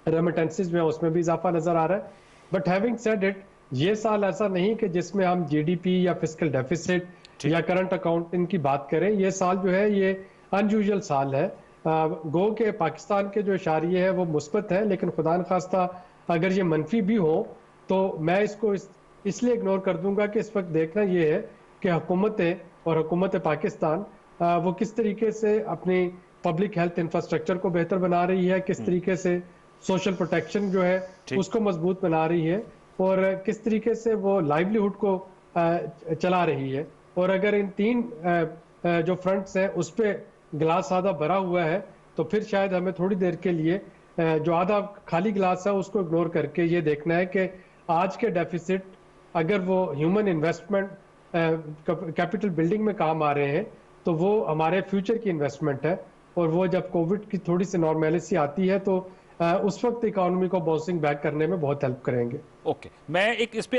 रेमिटेंसेस जो है उसमें भी इजाफा नजर आ रहा है। बट हैविंग सेड इट, ये साल ऐसा नहीं कि जिसमें हम GDP या फिस्कल डेफिसिट या करंट अकाउंट इनकी बात करें। ये साल जो है ये अनयूजुअल साल है। गो के पाकिस्तान के जो इशारे हैं वो मुस्बत है, लेकिन खुदा न खास्ता अगर ये मनफी भी हो तो मैं इसको इसलिए इग्नोर कर दूंगा कि इस वक्त देखना ये है कि हुकूमतें और हुकूमत पाकिस्तान वो किस तरीके से अपनी पब्लिक हेल्थ इंफ्रास्ट्रक्चर को बेहतर बना रही है, किस तरीके से सोशल प्रोटेक्शन जो है उसको मजबूत बना रही है, और किस तरीके से वो लाइवलीहुड को चला रही है। और अगर इन तीन जो फ्रंट्स हैं उस पर गिलास आधा भरा हुआ है तो फिर शायद हमें थोड़ी देर के लिए जो आधा खाली गिलास है उसको इग्नोर करके ये देखना है कि आज के डेफिसिट अगर वो ह्यूमन इन्वेस्टमेंट कैपिटल बिल्डिंग में काम आ रहे हैं तो वो हमारे फ्यूचर की इन्वेस्टमेंट है, और वो जब कोविड की थोड़ी सी नॉर्मेलिटी आती है तो उस वक्त इकोनॉमी को बाउंसिंग बैक करने में बहुत हेल्प करेंगे। ओके, मैं इस पे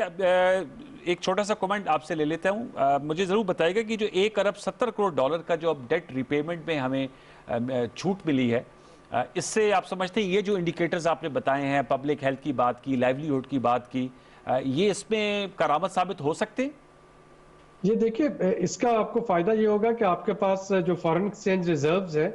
एक छोटा सा कमेंट आपसे ले लेता हूँ। मुझे ज़रूर बताइएगा कि जो $1 अरब 70 करोड़ का जो अब डेट रिपेमेंट में हमें छूट मिली है, इससे आप समझते हैं ये जो इंडिकेटर्स आपने बताए हैं, पब्लिक हेल्थ की बात की, लाइवलीहुड की बात की, ये इसमें करामत साबित हो सकते हैं? ये देखिए, इसका आपको फायदा ये होगा कि आपके पास जो फॉरेन एक्सचेंज रिजर्व्स है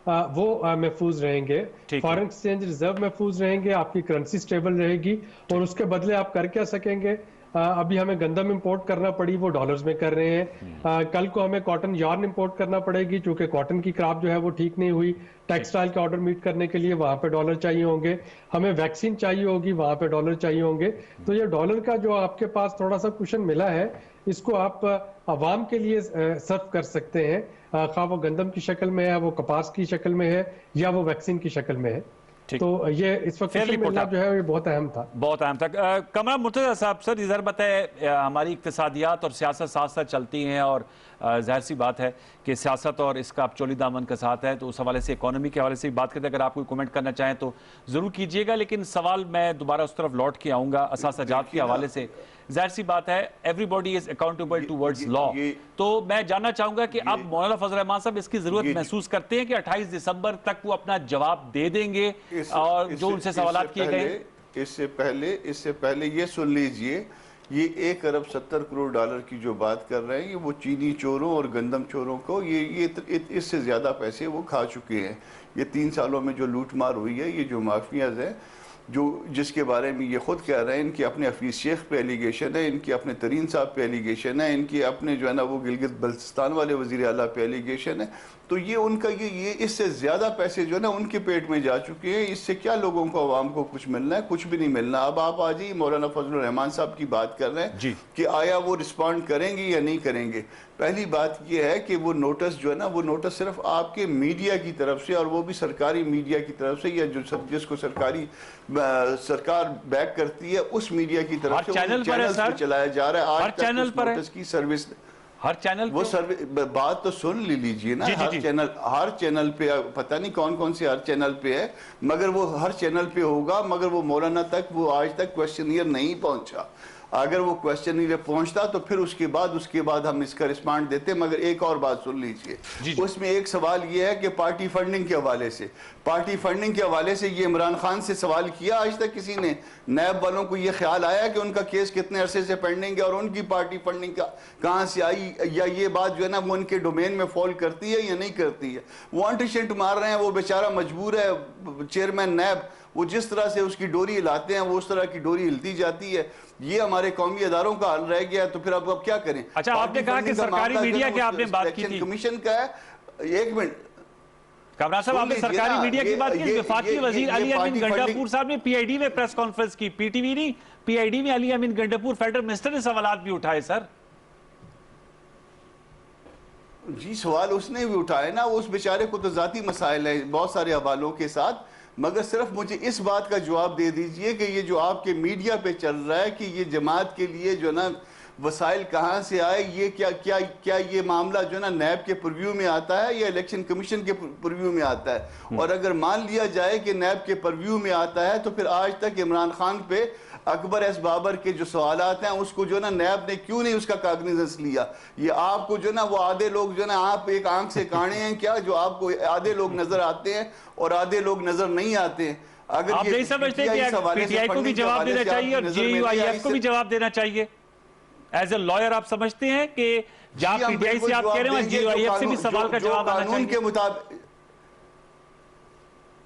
वो महफूज रहेंगे। ठीक है। फॉरेन एक्सचेंज रिजर्व महफूज रहेंगे, आपकी करेंसी स्टेबल रहेगी और उसके बदले आप कर क्या सकेंगे। अभी हमें गंदम इंपोर्ट करना पड़ी, वो डॉलर्स में कर रहे हैं। कल को हमें कॉटन यार्न इंपोर्ट करना पड़ेगी, क्योंकि कॉटन की क्रॉप जो है वो ठीक नहीं हुई। टेक्सटाइल के ऑर्डर मीट करने के लिए वहां पे डॉलर चाहिए होंगे, हमें वैक्सीन चाहिए होगी, वहां पे डॉलर चाहिए होंगे। तो ये डॉलर का जो आपके पास थोड़ा सा कुशन मिला है, इसको आप आवाम के लिए सर्व कर सकते हैं, खा वो गंदम की शक्ल में है, वो कपास की शक्ल में है, या वो वैक्सीन की शक्ल में है। तो ये इस वक्त कुशन मिलना जो है ये बहुत अहम था। बहुत अहम था। कमरा मुर्तज़ा साहब, सर इधर बताए, हमारी इक्तिसादियात और सियासत साथ साथ चलती हैं और जाहिर सी बात है कि सियासत और इसका आप चोली दामन का साथ है, तो उस हवाले से इकोनॉमी के हवाले से बात करते हैं। अगर आप कोई कमेंट करना चाहें तो ज़रूर कीजिएगा, लेकिन सवाल मैं दोबारा उस तरफ लौट के आऊँगा असासाजात के हवाले से। जाहिर सी बात है, everybody is accountable towards law. तो मैं जानना चाहूंगा कि अब मौलाना फजल रहमान साहब इसकी जरूरत महसूस करते हैं कि 28 दिसंबर तक वो अपना जवाब दे देंगे और जो उनसे सवाल किए गए। इससे पहले ये सुन लीजिए, ये 1 अरब 70 करोड़ डॉलर की जो बात कर रहे हैं, ये वो चीनी चोरों और गंदम चोरों को ये इससे ज्यादा पैसे वो खा चुके हैं। ये 3 सालों में जो लूट मार हुई है, ये जो माफियाज है, जो जिसके बारे में ये खुद कह रहे हैं, इनके अपने हफीज शेख पे एलिगेशन है, इनके अपने तरीन साहब पे एलिगेशन है, इनके अपने जो है ना वो गिलगित बल्तिस्तान वाले वजीर आला पे एलिगेशन है। तो ये उनका ये इससे ज्यादा पैसे जो है ना उनके पेट में जा चुके हैं। इससे क्या लोगों को, आवाम को कुछ मिलना है? कुछ भी नहीं मिलना। अब आप आज ही मौलाना फजल रहमान साहब की बात कर रहे हैं कि आया वो रिस्पॉन्ड करेंगे या नहीं करेंगे। पहली बात यह है कि वो नोटिस जो है ना, वो नोटिस सिर्फ आपके मीडिया की तरफ से, और वो भी सरकारी मीडिया की तरफ से, या जिसको सरकार बैक करती है उस मीडिया की तरफ से चैनल पर चलाया जा रहा है। आज तक चैनल पर नोटिस की सर्विस, हर चैनल वो सर्विस, बात तो सुन लीजिए ना। हर चैनल पे, पता नहीं कौन कौन से हर चैनल पे है, मगर वो हर चैनल पे होगा, मगर वो मौलाना तक वो आज तक क्वेश्चनियर नहीं पहुंचा। अगर वो क्वेश्चनियर पहुंचता तो फिर उसके बाद हम इसका रिस्पॉन्ड देते। मगर एक और बात सुन लीजिए, उसमें एक सवाल ये है कि पार्टी फंडिंग के हवाले से ये इमरान खान से सवाल किया आज तक किसी ने? नैब वालों को ये ख्याल आया कि उनका केस कितने अरसे से पेंडिंग है और उनकी पार्टी फंडिंग का कहां से आई, या ये बात जो है ना वो उनके डोमेन में फॉल करती है या नहीं करती है? वो अंटिशेंट मार रहे हैं, वो बेचारा मजबूर है। चेयरमैन नैब, वो जिस तरह से उसकी डोरी हिलाते हैं, वो उस तरह की डोरी हिलती जाती है। ये हमारे कौमी अदारों का हाल रह गया है, तो फिर अब क्या करें? अच्छा, आपने कहा कि सरकारी मीडिया की आपने बात की थी, कमीशन का है। एक मिनट कमरा साहब, आपने सरकारी मीडिया की बात की। वफाकी वजीर अली अमीन गंडापुर साहब ने पीआईडी में प्रेस कॉन्फ्रेंस की, पीटीवी नहीं, पीआईडी में अली अमीन गंडापुर फेडरल मिनिस्टर ने सवाल भी उठाए। सर जी, सवाल उसने भी उठाए ना, उस बेचारे को तो जाती मसाइल है बहुत सारे हवालों के साथ। मगर सिर्फ मुझे इस बात का जवाब दे दीजिए कि ये जो आपके मीडिया पे चल रहा है कि ये जमात के लिए जो ना वसाइल कहाँ से आए, ये क्या ये मामला जो ना नैब के परव्यू में आता है या इलेक्शन कमीशन के परव्यू में आता है? और अगर मान लिया जाए कि नैब के परव्यू में आता है, तो फिर आज तक इमरान खान पे अकबर एस बाबर के जो सवालात हैं उसको जो ना नैब ने क्यों नहीं उसका काग्निजेंस लिया? ये आपको जो ना वो आधे लोग जो ना, आप एक आंख से काने हैं क्या, जो आपको आधे लोग नजर आते हैं और आधे लोग नजर नहीं आते हैं? अगर आप नहीं समझते कि पीटीआई को भी जवाब देना चाहिए और जेयूआईएफ को भी जवाब देना चाहिए? एज ए लॉयर आप समझते हैं कि जहां पीटीआई से आप कह रहे हैं जेयूआईएफ से भी सवाल का जवाब आना चाहिए? के मुताबिक,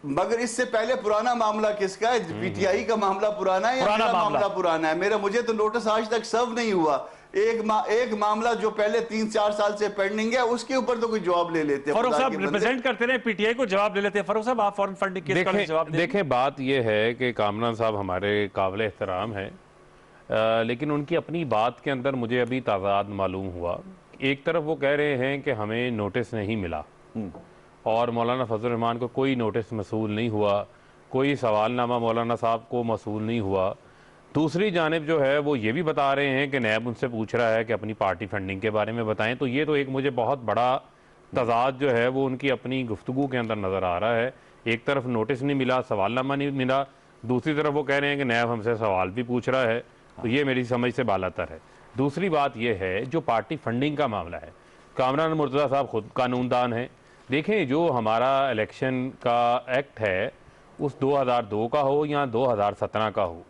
मगर इससे पहले पुराना मामला किसका है? पीटीआई का मामला पुराना है या मेरा मामला पुराना है? मुझे तो नोटिस आज तक सर्व नहीं हुआ। एक मामला जो पहले 3-4 साल से पेंडिंग है, उसके ऊपर तो कोई जवाब ले लेते हैं। फरूख साहब रिप्रेजेंट करते रहे पीटीआई को, जवाब ले लेते हैं। फरूख साहब, आप फॉरेन फंडिंग केस का जवाब देखें, बात यह है कि कामरान साहब हमारे काबिल एहतराम है, लेकिन उनकी अपनी बात के अंदर मुझे अभी ताज़ाद मालूम हुआ। एक तरफ वो कह रहे हैं कि हमें नोटिस नहीं मिला और मौलाना फजल रहमान को कोई नोटिस मसूल नहीं हुआ, कोई सवालनामा मौलाना साहब को मसूल नहीं हुआ। दूसरी जानिब जो है वो ये भी बता रहे हैं कि नैब उनसे पूछ रहा है कि अपनी पार्टी फंडिंग के बारे में बताएं। तो ये तो एक मुझे बहुत बड़ा तजाद जो है वो उनकी अपनी गुफ्तगू के अंदर नज़र आ रहा है। एक तरफ नोटिस नहीं मिला, सवालनामा नहीं मिला, दूसरी तरफ वो कह रहे हैं कि नैब हमसे सवाल भी पूछ रहा है। तो ये मेरी समझ से बालातर है। दूसरी बात यह है जो पार्टी फंडिंग का मामला है, कामरान मुर्तज़ा साहब खुद कानूनदान हैं, देखें, जो हमारा इलेक्शन का एक्ट है उस 2002 का हो या 2017 का हो,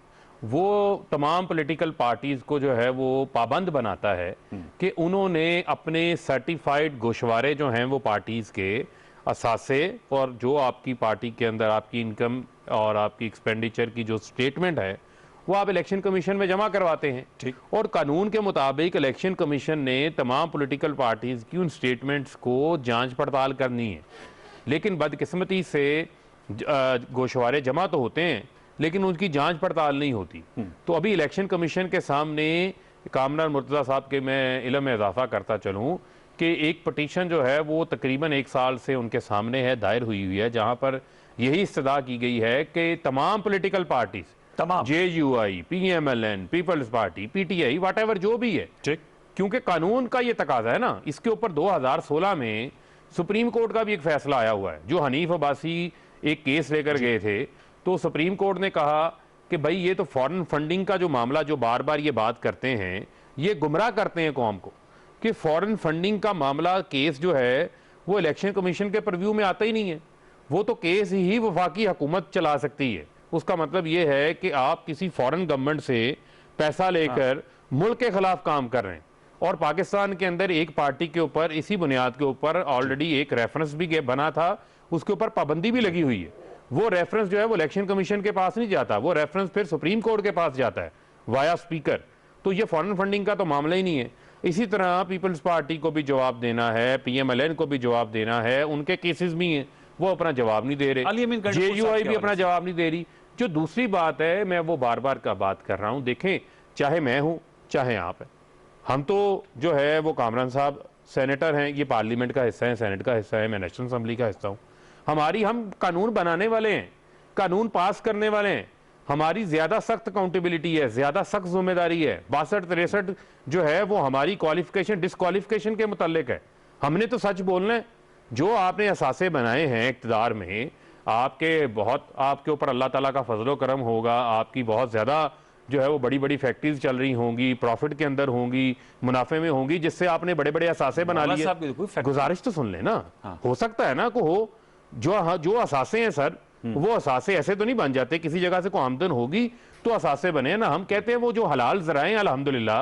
वो तमाम पॉलिटिकल पार्टीज़ को जो है वो पाबंद बनाता है कि उन्होंने अपने सर्टिफाइड गोशवारे जो हैं वो पार्टीज़ के असासे और जो आपकी पार्टी के अंदर आपकी इनकम और आपकी एक्सपेंडिचर की जो स्टेटमेंट है वो आप इलेक्शन कमीशन में जमा करवाते हैं। ठीक। और कानून के मुताबिक इलेक्शन कमीशन ने तमाम पॉलिटिकल पार्टीज़ की उन स्टेटमेंट्स को जांच पड़ताल करनी है। लेकिन बदकिस्मती से गोशवारे जमा तो होते हैं लेकिन उनकी जांच पड़ताल नहीं होती। तो अभी इलेक्शन कमीशन के सामने कामरान मुर्तज़ा साहब के मैं इल्म में इजाफा करता चलूँ कि एक पटिशन जो है वो तकरीबन 1 साल से उनके सामने है, दायर हुई है, जहाँ पर यही इस्तदा की गई है कि तमाम पॉलिटिकल पार्टीज, तमाम JUI, PMLN, Peoples Party, PTI, whatever जो भी है, ठीक, क्योंकि कानून का ये तकाजा है ना। इसके ऊपर 2016 में सुप्रीम कोर्ट का भी एक फैसला आया हुआ है। जो हनीफ अब्बासी एक केस लेकर गए थे तो सुप्रीम कोर्ट ने कहा कि भाई ये तो फॉरेन फंडिंग का जो मामला, जो बार बार ये बात करते हैं, ये गुमराह करते हैं कौम को कि फॉरेन फंडिंग का मामला केस जो है वो इलेक्शन कमीशन के परव्यू में आता ही नहीं है। वो तो केस ही वफाकी हुकूमत चला सकती है। उसका मतलब ये है कि आप किसी फॉरेन गवर्नमेंट से पैसा लेकर मुल्क के खिलाफ काम कर रहे हैं। और पाकिस्तान के अंदर एक पार्टी के ऊपर इसी बुनियाद के ऊपर ऑलरेडी एक रेफरेंस भी बना था, उसके ऊपर पाबंदी भी लगी हुई है। वो रेफरेंस जो है वो इलेक्शन कमीशन के पास नहीं जाता, वो रेफरेंस फिर सुप्रीम कोर्ट के पास जाता है वाया स्पीकर। तो ये फॉरेन फंडिंग का तो मामला ही नहीं है। इसी तरह पीपल्स पार्टी को भी जवाब देना है, PMLN को भी जवाब देना है, उनके केसेस भी हैं, वो अपना जवाब नहीं दे रहे, JUI भी अपना जवाब नहीं दे रही। जो दूसरी बात है, मैं वो बार बार का बात कर रहा हूं, देखें चाहे मैं हूं चाहे आप हैं, हम तो जो है वो कामरान साहब सेनेटर हैं, ये पार्लियामेंट का हिस्सा है, सेनेट का हिस्सा है, मैं नेशनल असम्बली का हिस्सा हूं। हम कानून बनाने वाले हैं, कानून पास करने वाले हैं, हमारी ज्यादा सख्त अकाउंटेबिलिटी है, ज्यादा सख्त जिम्मेदारी है। 62-63 जो है वो हमारी क्वालिफिकेशन डिस्क्वालिफिकेशन के मुतालिक है। हमने तो सच बोलना है। जो आपने असासे बनाए हैं इक़्तिदार में, आपके ऊपर अल्लाह ताला का फजलो करम होगा, आपकी बहुत ज्यादा जो है वो बड़ी बड़ी फैक्ट्रीज चल रही होंगी, प्रॉफिट के अंदर होंगी, मुनाफे में होंगी, जिससे आपने बड़े बड़े असासे बना लिए। गुजारिश तो सुन लेना, हो सकता है ना को हो जो असासे हैं सर, वो असासे ऐसे तो नहीं बन जाते, किसी जगह से कोई आमदन होगी तो असासे बने ना। हम कहते हैं वो जो हलाल ज़राए अल्हम्दुलिल्लाह,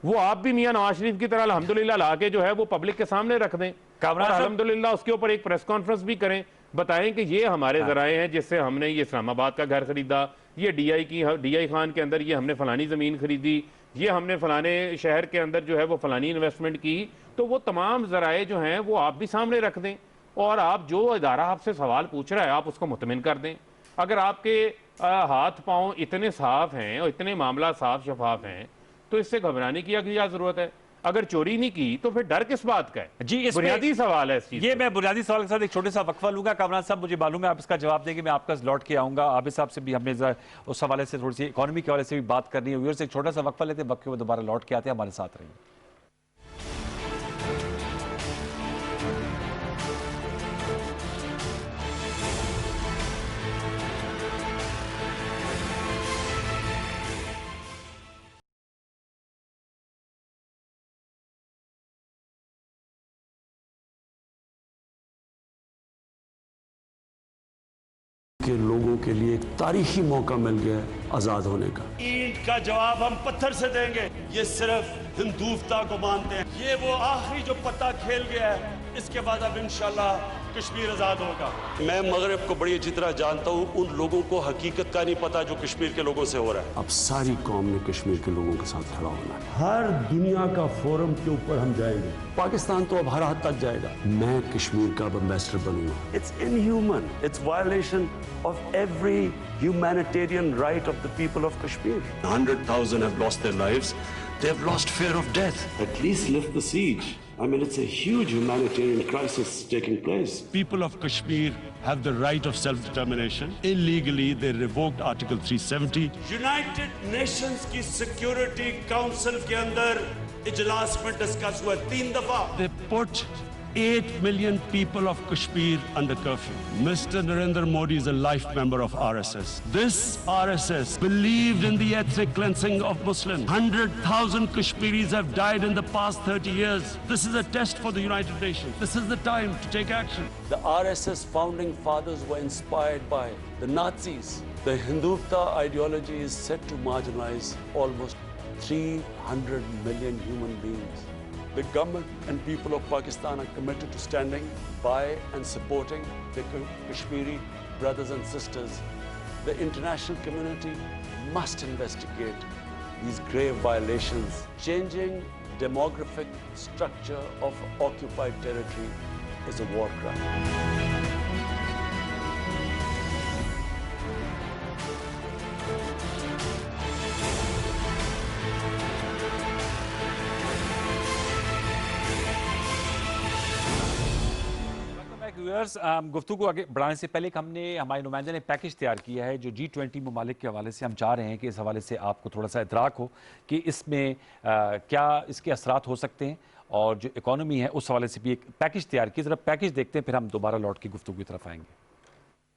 वो आप भी मियां नवाज शरीफ की तरह अल्हम्दुलिल्लाह ला के जो है वो पब्लिक के सामने रख दें और अल्हम्दुलिल्लाह उसके ऊपर एक प्रेस कॉन्फ्रेंस भी करें, बताएं कि ये हमारे ज़राए हैं जिससे हमने ये इस्लामाबाद का घर खरीदा, ये DI खान के अंदर ये हमने फलानी ज़मीन खरीदी, ये हमने फलाने शहर के अंदर जो है वो फलानी इन्वेस्टमेंट की। तो वो तमाम ज़राए जो हैं वो आप भी सामने रख दें और आप जो इदारा आपसे सवाल पूछ रहा है आप उसको मुतमिन कर दें। अगर आपके हाथ पांव इतने साफ हैं और इतने मामला साफ शफाफ हैं तो इससे घबराने की क्या जरूरत है? अगर चोरी नहीं की तो फिर डर किस बात का है? जी, इस बुनियादी सवाल है इस चीज। ये मैं बुनियादी सवाल के साथ एक छोटे सा वक्फा लूंगा। कामरान साहब मुझे मालूम है आप इसका जवाब देंगे, मैं आपका लौट के आऊंगा। आबिद साहब से भी हमने उस हवाले से थोड़ी सी इकोनॉमी के हवाले से भी बात करनी है। व्यूअर्स एक छोटा सा वक्फा लेते हैं, वक्फे में दोबारा लौट के आते हैं, हमारे साथ रहिए। के लोगों के लिए एक तारीखी मौका मिल गया है आजाद होने का। ईंट का जवाब हम पत्थर से देंगे। ये सिर्फ हिंदुस्तान को मानते हैं। ये वो आखिरी जो पत्ता खेल गया है, इसके बाद अब इंशाल्लाह कश्मीर आजाद होगा। मैं मगरब को बड़ी अच्छी तरह जानता हूँ, उन लोगों को हकीकत का नहीं पता जो कश्मीर के लोगों से हो रहा है। अब सारी कौम ने कश्मीर के लोगों के साथ खड़ा होना है। हर दुनिया का फोरम के ऊपर हम जाएंगे। पाकिस्तान तो अब हर हद तक जाएगा। मैं कश्मीर का एम्बेसडर बनूंगा। It's inhuman. It's violation of every humanitarian right of the people of Kashmir. 100,000 have lost their lives. They have lost fear of death. At least lift the siege. I mean, it's a huge humanitarian crisis taking place. People of Kashmir have the right of self-determination. Illegally, they revoked Article 370. United Nations की Security Council के अंदर इजलास में डिस्कस हुआ 3 दफा. They put 8 million people of Kashmir under curfew. Mr. Narendra Modi is a life member of RSS. This RSS believed in the ethnic cleansing of Muslims. 100,000 Kashmiris have died in the past 30 years. This is a test for the United Nations. This is the time to take action. The RSS founding fathers were inspired by the Nazis. The Hindutva ideology is set to marginalize almost 300 million human beings. The government and people of Pakistan are committed to standing by and supporting their Kashmiri brothers and sisters. The international community must investigate these grave violations. Changing demographic structure of occupied territory is a war crime. Viewers, गुफ्तगू को आगे बढ़ाने से पहले हमने हमारे नुमाइंदे ने पैकेज तैयार किया है जो G20 ममालिक के हवाले से हम चाह रहे हैं कि इस हवाले से आपको थोड़ा सा इतराक हो कि इसमें क्या इसके असरात हो सकते हैं और जो इकोनॉमी है उस हवाले से भी एक पैकेज तैयार किया। जरा पैकेज देखते हैं, फिर हम दोबारा लौट के गुफ्तगू की तरफ आएंगे।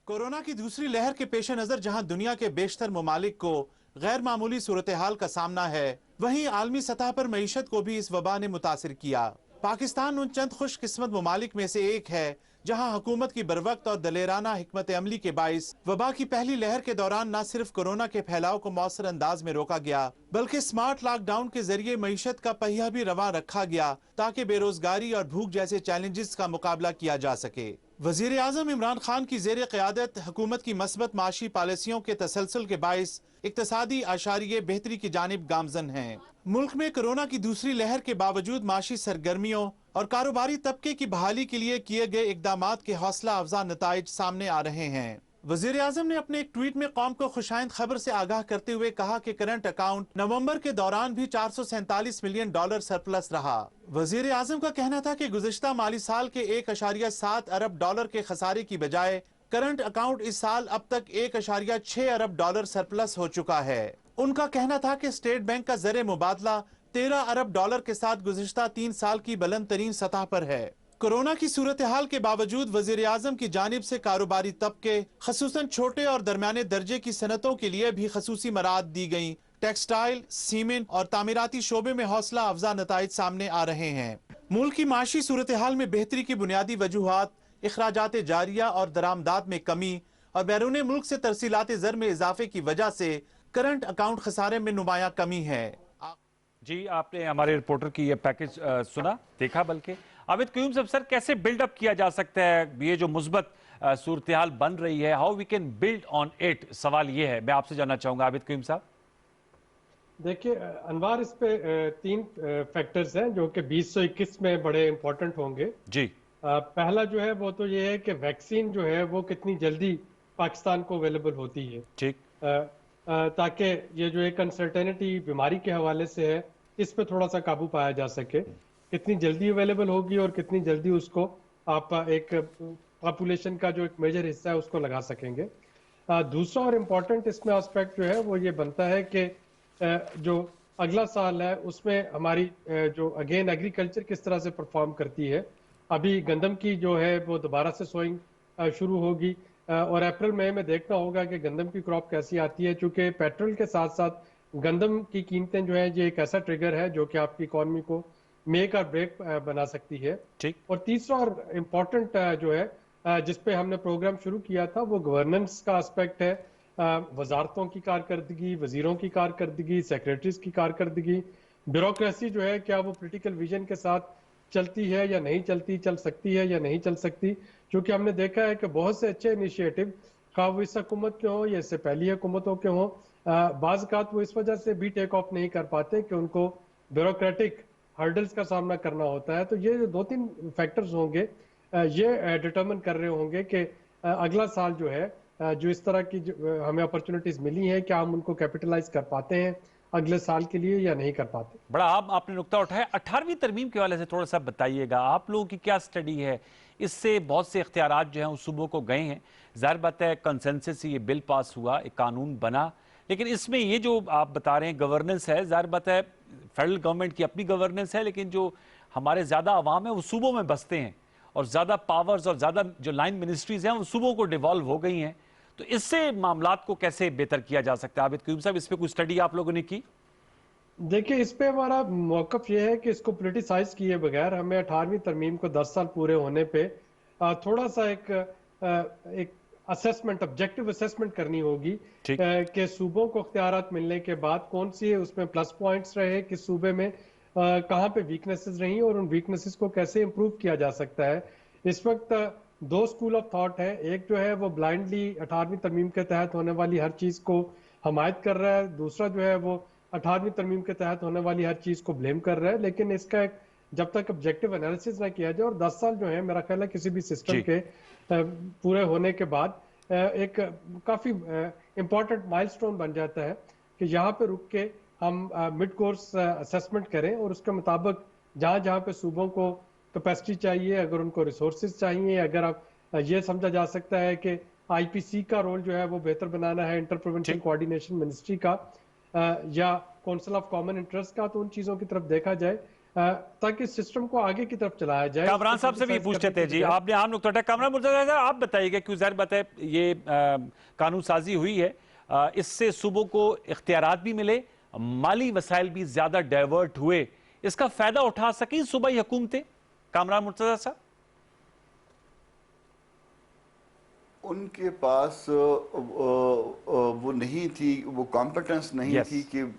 कोरोना की दूसरी लहर के पेश नजर जहां दुनिया के बेशतर ममालिक को गैर मामूली सूरत हाल का सामना है, वहीं आलमी सतह पर मईशत को भी इस वबा ने मुतासिर किया। पाकिस्तान उन चंद खुशकिस्मत ममालिक में से एक है जहां हुकूमत की बरवक्त और दलेराना हिकमत अमली के बाइस वबा की पहली लहर के दौरान न सिर्फ कोरोना के फैलाव को मौसर अंदाज में रोका गया, बल्कि स्मार्ट लॉकडाउन के जरिए मईशत का पहिया भी रवा रखा गया ताकि बेरोजगारी और भूख जैसे चैलेंजेस का मुकाबला किया जा सके। वजीर आजम इमरान खान की जेर क़यादत हुकूमत की मस्बत माशी पॉलिसियों के तसलसल के बाइस इक्तसादी आशारिये बेहतरी की जानिब गामजन हैं। मुल्क में कोरोना की दूसरी लहर के बावजूद माशी सरगर्मियों और कारोबारी तबके की बहाली के लिए किए गए इकदामात के हौसला अफजा नताइज सामने आ रहे हैं। वजीर आजम ने अपने एक ट्वीट में कौम को खुशाइंद खबर से आगाह करते हुए कहा कि करंट अकाउंट नवंबर के दौरान भी $447 मिलियन सरप्लस रहा। वजीर आजम का कहना था कि गुज़िश्ता माली साल के $1.7 अरब के खसारे की बजाय करंट अकाउंट इस साल अब तक $1.6 अरब सरप्लस हो चुका है। उनका कहना था कि स्टेट बैंक का ज़र मुबादला $13 अरब के साथ गुज़िश्ता 3 साल की बुलंद तरीन सतह पर है। कोरोना की सूरत हाल के बावजूद वजीर आजम की जानिब से कारोबारी तबके खसूसन छोटे और दरमियाने दर्जे की सनतों के लिए भी खसूसी मराद दी गई। टेक्सटाइल, सीमेंट और तामीराती शोबे में हौसला अफजा नताइज सामने आ रहे हैं। मुल्क की माशी सूरत हाल में बेहतरी की बुनियादी वजूहात इखराजात जारिया और दरामदात में कमी और बैरून मुल्क से तरसीलात ज़र में इजाफे की वजह से करंट अकाउंट खसारे में नुमाया कमी है। जी, आपने हमारे रिपोर्टर की ये पैकेज सुना, देखा, बल्कि आबिद क्यूम साहब, सर कैसे बिल्डअप किया जा सकता है ये जो मुस्बत सूरत हाल बन रही है, how we can build on it, सवाल ये है, मैं आपसे जानना चाहूंगा आबिद क्यूम साहब। देखिए अनवार, इस पे 3 फैक्टर्स हैं जो कि 2021 में बड़े इंपॉर्टेंट होंगे जी। पहला जो है वो तो ये है कि वैक्सीन जो है वो कितनी जल्दी पाकिस्तान को अवेलेबल होती है, ठीक, ताकि ये जो एक अनसर्टेनिटी बीमारी के हवाले से है इस पे थोड़ा सा काबू पाया जा सके। कितनी जल्दी अवेलेबल होगी और कितनी जल्दी उसको आप एक पॉपुलेशन का जो एक मेजर हिस्सा है उसको लगा सकेंगे। दूसरा और इम्पोर्टेंट इसमें एस्पेक्ट जो है वो ये बनता है कि जो अगला साल है उसमें हमारी जो अगेन एग्रीकल्चर किस तरह से परफॉर्म करती है। अभी गंदम की जो है वो दोबारा से सोइंग शुरू होगी और अप्रैल मई में देखना होगा कि गंदम की क्रॉप कैसी आती है, चूँकि पेट्रोल के साथ साथ गंदम की कीमतें जो है ये एक ऐसा ट्रिगर है जो कि आपकी इकोनॉमी को मेक और ब्रेक बना सकती है। ठीक। और तीसरा और इम्पोर्टेंट जो है जिसपे हमने प्रोग्राम शुरू किया था वो गवर्नेंस का एस्पेक्ट है। वजारतों की कारकर्दगी, वजीरों की कारकर्दगी, सेक्रेटरीज की कारकर्दगी, ब्यूरोक्रेसी जो है क्या वो पोलिटिकल विजन के साथ चलती है या नहीं चलती, चल सकती है या नहीं चल सकती। क्योंकि हमने देखा है कि बहुत से अच्छे इनिशिएटिव खा वो इस हुकूमत के हों या इससे पहली हुकूमतों के हों, बाज़ वो इस वजह से भी टेक ऑफ नहीं कर पाते कि उनको ब्यूरोक्रेटिक हर्डल्स का सामना करना होता है। तो ये जो 2-3 फैक्टर्स होंगे ये डिटरमिन कर रहे होंगे कि अगला साल जो है जो इस तरह की हमें अपॉर्चुनिटीज मिली हैं क्या हम उनको कैपिटलाइज कर पाते हैं अगले साल के लिए या नहीं कर पाते। बड़ा आपने नुकता उठाया। 18वीं तरमीम के वाले से थोड़ा सा बताइएगा, आप लोगों की क्या स्टडी है? इससे बहुत से इख्तियारात जो हैं उस सूबों को गए हैं, जाहिर बात है कंसेंसस से ये बिल पास हुआ, एक कानून बना, लेकिन इसमें ये जो आप बता रहे हैं गवर्नेंस है, जाहिर बात है फेडरल गवर्नमेंट की अपनी गवर्नेंस है, लेकिन जो हमारे ज़्यादा अवाम है वो सूबों में बसते हैं, और ज़्यादा पावर्स और ज़्यादा जो लाइन मिनिस्ट्रीज हैं वो सूबों को डिवॉल्व हो गई हैं, तो इससे मामलात को कैसे बेहतर किया जा सकता है? आबिद कयूम साहब, इस पर कोई स्टडी आप लोगों ने की? देखिए, इस पे हमारा मौकफ ये है कि इसको पोलिटिसाइज किए बगैर हमें 18वीं तरमीम को 10 साल पूरे होने पे थोड़ा सा एक असेसमेंट, ऑब्जेक्टिव असेसमेंट करनी होगी कि सूबों को इख्तियारात मिलने के बाद कौन सी है उसमें प्लस पॉइंट्स रहे, किस सूबे में कहाँ पे वीकनेसेस रही और उन वीकनेसेस को कैसे इम्प्रूव किया जा सकता है। इस वक्त दो स्कूल ऑफ थॉट है, एक जो है वो ब्लाइंडली 18वीं तरमीम के तहत होने वाली हर चीज को हमायत कर रहा है, दूसरा जो है वो 18वीं तरमीम के तहत होने वाली हर चीज को ब्लेम कर रहा है। लेकिन इसका एक जब तक ऑब्जेक्टिव एनालिसिस ना किया जाए, और 10 साल जो है मेरा ख्याल है किसी भी सिस्टम के पूरे होने के बाद एक काफी इंपॉर्टेंट माइलस्टोन बन जाता है कि यहाँ पे रुक के हम मिड कोर्स असेसमेंट करें और उसके मुताबिक जहाँ जहाँ पे सूबों को कैपेसिटी चाहिए, अगर उनको रिसोर्सेज चाहिए, अगर आप ये समझा जा सकता है कि आईपीसी का रोल जो है वो बेहतर बनाना है, इंटर प्रोविंशियल कोऑर्डिनेशन मिनिस्ट्री का या काउंसिल ऑफ कॉमन इंटरेस्ट का, तो उन चीजों की तरफ देखा जाए ताकि सिस्टम को आगे की तरफ चलाया जाए। कामरान साहब से भी पूछते थे जी, आपने आम नुक्ता उठाया। कामरान मुर्तजा साहब, आप बताइएगा, क्यों ज़ाहिर बात है ये कानून साजी हुई है, इससे सूबों को इख्तियारात भी मिले, माली वसाइल भी ज्यादा डाइवर्ट हुए, इसका फायदा उठा सकी सूबाई हुकूमतें? कामरान मुर्तजा साहब, उनके पास वो नहीं थी, वो कॉम्पिटेंस नहीं थी कि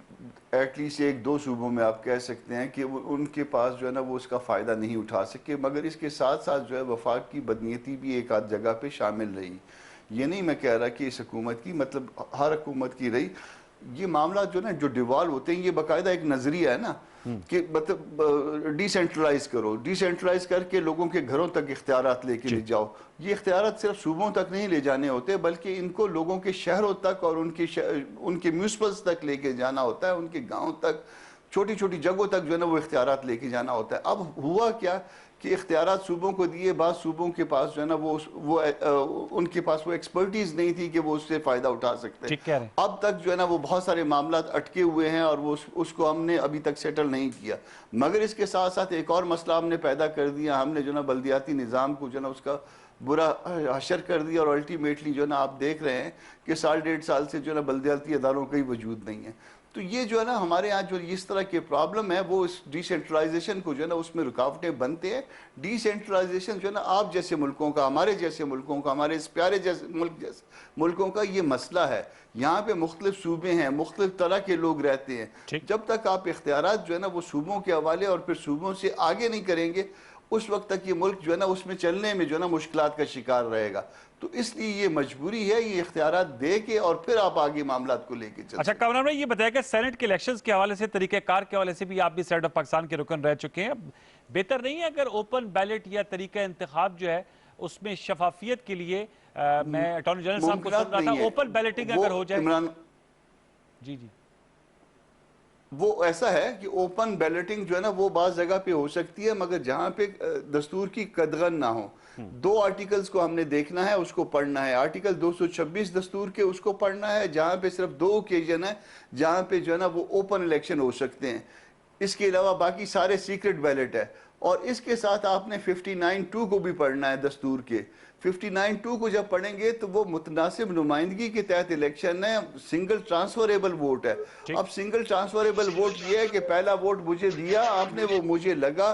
एटलीस्ट एक दो सूबों में आप कह सकते हैं कि उनके पास जो है ना वो उसका फ़ायदा नहीं उठा सके। मगर इसके साथ साथ जो है वफाक की बदनीयती भी एक आध जगह पे शामिल रही। ये नहीं मैं कह रहा कि इस हुकूमत की, मतलब हर हुकूमत की रही। ये मामला जो ना जो डिवॉल्व होते हैं, ये बाकायदा एक नजरिया है ना कि मतलब डिसेंट्रलाइज करो, डिसेंट्रलाइज करके लोगों के घरों तक इख्तियारात लेके ले जाओ। ये इख्तियारात सिर्फ सूबों तक नहीं ले जाने होते, बल्कि इनको लोगों के शहरों तक और उनके म्यूनिसिपल्स तक लेके जाना होता है, उनके गाँव तक, छोटी छोटी जगहों तक जो है ना वो इख्तियारात लेके जाना होता है। अब हुआ क्या कि इख्तियारात सूबों को दिए, बाद सूबों के पास जो है ना वो उनके पास वो एक्सपर्टीज नहीं थी कि वो उससे फ़ायदा उठा सकते हैं। अब तक जो है ना वो बहुत सारे मामला अटके हुए हैं और वो उसको हमने अभी तक सेटल नहीं किया। मगर इसके साथ साथ एक और मसला हमने पैदा कर दिया, हमने जो ना बल्दियाती निज़ाम को जो ना उसका बुरा हशर कर दिया और अल्टीमेटली जो है ना आप देख रहे हैं कि साल डेढ़ साल से जो है ना बल्दियाती अदारों का ही वजूद नहीं है। तो ये जो है ना हमारे यहाँ जो इस तरह के प्रॉब्लम है वो इस डिसेंट्रलाइजेशन को जो है ना उसमें रुकावटें बनते हैं। डिसेंट्रलाइजेशन जो है ना आप जैसे मुल्कों का, हमारे जैसे मुल्कों का, हमारे इस प्यारे जैसे मुल्कों का ये मसला है। यहाँ पे मुख्तलिफ सूबे हैं, मुख्तलिफ तरह के लोग रहते हैं। जब तक आप इख्तियारात जो है ना वो सूबों के हवाले और फिर सूबों से आगे नहीं करेंगे, उस वक्त तक ये मुल्क जो है ना उसमें चलने में जो है ना मुश्किलात का शिकार रहेगा। तो इसलिए ये मजबूरी है ये इख्तियारात दे के और फिर आप आगे मामलात को लेके चलते। अच्छा कामरान भाई, ये बताया कि सेनेट के इलेक्शंस के हवाले से, तरीक़ेकार के हवाले से भी आप भी सेनेट ऑफ पाकिस्तान के रुकन रह चुके हैं। बेहतर नहीं है अगर ओपन बैलेट या तरीका इंतखाब जो है उसमें शफाफियत के लिए मैं अटॉर्नी जनरल साहब को सुन रहा था, ओपन बैलेटिंग अगर हो जाए। जी जी, वो ऐसा है कि ओपन बैलेटिंग जो है ना वो बाज़ जगह पे हो सकती है, मगर जहाँ पे दस्तूर की कदगन ना हो। दो आर्टिकल्स को हमने देखना है, उसको पढ़ना है। आर्टिकल 226 दस्तूर के, उसको पढ़ना है, जहाँ पे सिर्फ दो ओकेजन है जहाँ पे जो है ना वो ओपन इलेक्शन हो सकते हैं। इसके अलावा बाकी सारे सीक्रेट बैलेट है। और इसके साथ आपने 59(2) को भी पढ़ना है दस्तूर के। 59(2) को जब पढ़ेंगे तो वो मुतनासिब नुमाइंदगी के तहत इलेक्शन है, सिंगल ट्रांसफरेबल वोट है। अब सिंगल ट्रांसफरेबल वोट ये है कि पहला वोट मुझे दिया आपने, वो मुझे लगा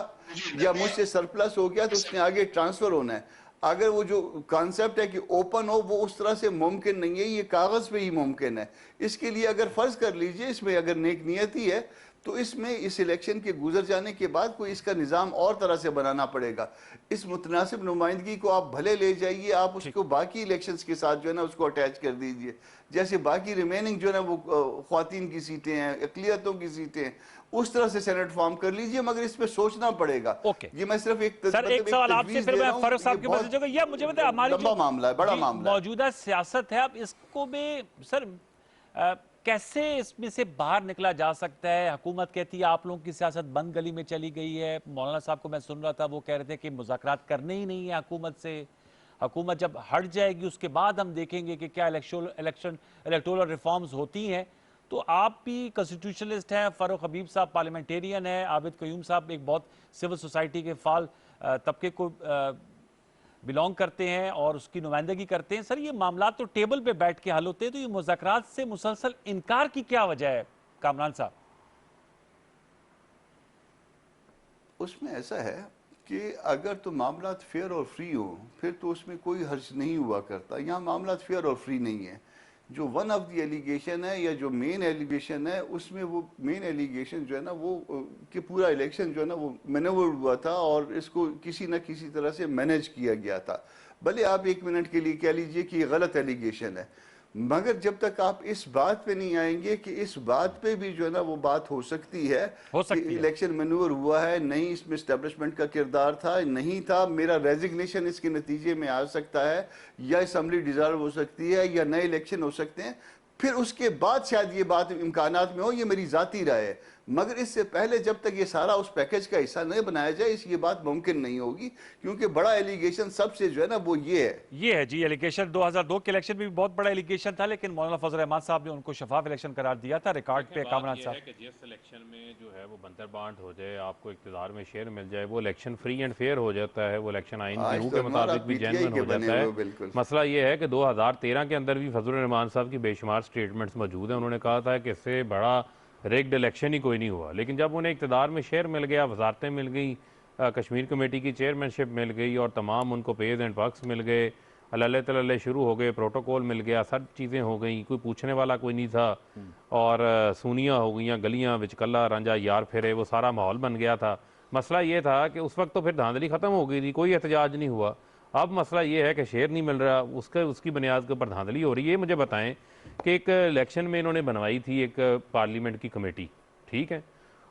या मुझसे सरप्लस हो गया तो उसने आगे ट्रांसफर होना है। अगर वो जो कॉन्सेप्ट है कि ओपन हो, वो उस तरह से मुमकिन नहीं है, ये कागज पे ही मुमकिन है। इसके लिए अगर फर्ज कर लीजिए इसमें अगर नेक नियति है तो इसमें इस इलेक्शन के गुजर जाने के बाद कोई इसका निज़ाम और तरह से बनाना पड़ेगा। इस मुतनासिब नुमाइंदगी को आप भले ले जाइए, आप उसको बाकी इलेक्शंस के साथ जो है ना उसको अटैच कर दीजिए। जैसे बाकी रिमेनिंग जो है ना वो ख्वातीन की सीटें हैं, अक़लियतों की सीटें हैं, उस तरह से सेनेट फॉर्म कर लीजिए, मगर इस पे सोचना पड़ेगा। ये मैं सिर्फ एक सवाल आपसे फिर मैं फारूक साहब के पास जाऊंगा। ये मुझे बताइए, हमारी लंबा मामला है, बड़ा मामला है, मौजूदा सियासत है, अब इसको भी सर कैसे इसमें से बाहर निकला जा सकता है? हुकूमत कहती है आप लोगों की सियासत बंद गली में चली गई है। मौलाना साहब को मैं सुन रहा था, वो कह रहे थे कि मुज़ाकरात करने ही नहीं है हुकूमत से। हुकूमत जब हट जाएगी उसके बाद हम देखेंगे कि क्या इलेक्टोरल रिफॉर्म्स होती हैं। तो आप भी कॉन्स्टिट्यूशनलिस्ट हैं, फारूक हबीब साहब पार्लियामेंटेरियन है, आबिद कयूम साहब एक बहुत सिविल सोसाइटी के फाल तबके को बिलोंग करते हैं और उसकी नुमाइंदगी करते हैं। सर, ये मामला तो टेबल पे बैठ के हल होते हैं, तो ये मुज़ाकरात से मुसलसल इनकार की क्या वजह है कामरान साहब? उसमें ऐसा है कि अगर तो मामला फेयर और फ्री हो फिर तो उसमें कोई हर्ज नहीं हुआ करता। यहाँ मामला फेयर और फ्री नहीं है। जो वन ऑफ द एलिगेशन है या जो मेन एलिगेशन है, उसमें वो मेन एलिगेशन जो है ना वो कि पूरा इलेक्शन जो है ना वो मैनेवर हुआ था और इसको किसी न किसी तरह से मैनेज किया गया था। भले आप 1 मिनट के लिए कह लीजिए कि ये गलत एलिगेशन है, मगर जब तक आप इस बात पे नहीं आएंगे कि इस बात पे भी जो है ना वो बात हो सकती है कि इलेक्शन मैन्यूवर हुआ है, नहीं इसमें एस्टेब्लिशमेंट का किरदार था, नहीं था, मेरा रेजिग्नेशन इसके नतीजे में आ सकता है, या असम्बली डिसॉल्व हो सकती है, या नए इलेक्शन हो सकते हैं, फिर उसके बाद शायद ये बात इम्कानात में हो, ये मेरी जाती राय है। मगर इससे पहले जब तक ये सारा उस पैकेज का हिस्सा नहीं बनाया जाए ये बात मुमकिन नहीं होगी, क्योंकि बड़ा एलिगेशन सबसे जो है ना वो ये है जी एलिगेशन 2002 के इलेक्शन में भी बहुत बड़ा एलिगेशन था, लेकिन मौलाना फजल रहमान साहब ने उनको शफाफ इलेक्शन करार दिया था। रिकॉर्ड पे कामरान साहब कि जिस इलेक्शन में जो है वो बंतर बांट हो जाए, आपको इक्तिदार में शेयर मिल जाए, वो इलेक्शन फ्री एंड फेयर हो जाता है, वो इलेक्शन आइन की रूह के मुताबिक भी जेन्युइन हो जाता है। मसला ये है कि 2013 के अंदर भी फजल रहमान साहब की बेशुमार स्टेटमेंट्स मौजूद हैं। उन्होंने कहा था कि इससे बड़ा रिग्ड इलेक्शन ही कोई नहीं हुआ, लेकिन जब उन्हें इक़्तिदार में शेयर मिल गया, वजारतें मिल गई, कश्मीर कमेटी की चेयरमैनशिप मिल गई और तमाम उनको पेज एंड वर्क्स मिल गए, अल्ले तल्ले शुरू हो गए, प्रोटोकॉल मिल गया, सब चीज़ें हो गई, कोई पूछने वाला कोई नहीं था और सूनियाँ हो गई, गलियाँ विचकल्ला रांझा यार फेरे, वो सारा माहौल बन गया था। मसला ये था कि उस वक्त तो फिर धांधली ख़त्म हो गई थी, कोई एहतजाज नहीं हुआ। अब मसला ये है कि शेयर नहीं मिल रहा, उसकी बुनियाद के ऊपर धांधली हो रही है। ये मुझे बताएं कि एक इलेक्शन में इन्होंने बनवाई थी एक पार्लियामेंट की कमेटी, ठीक है,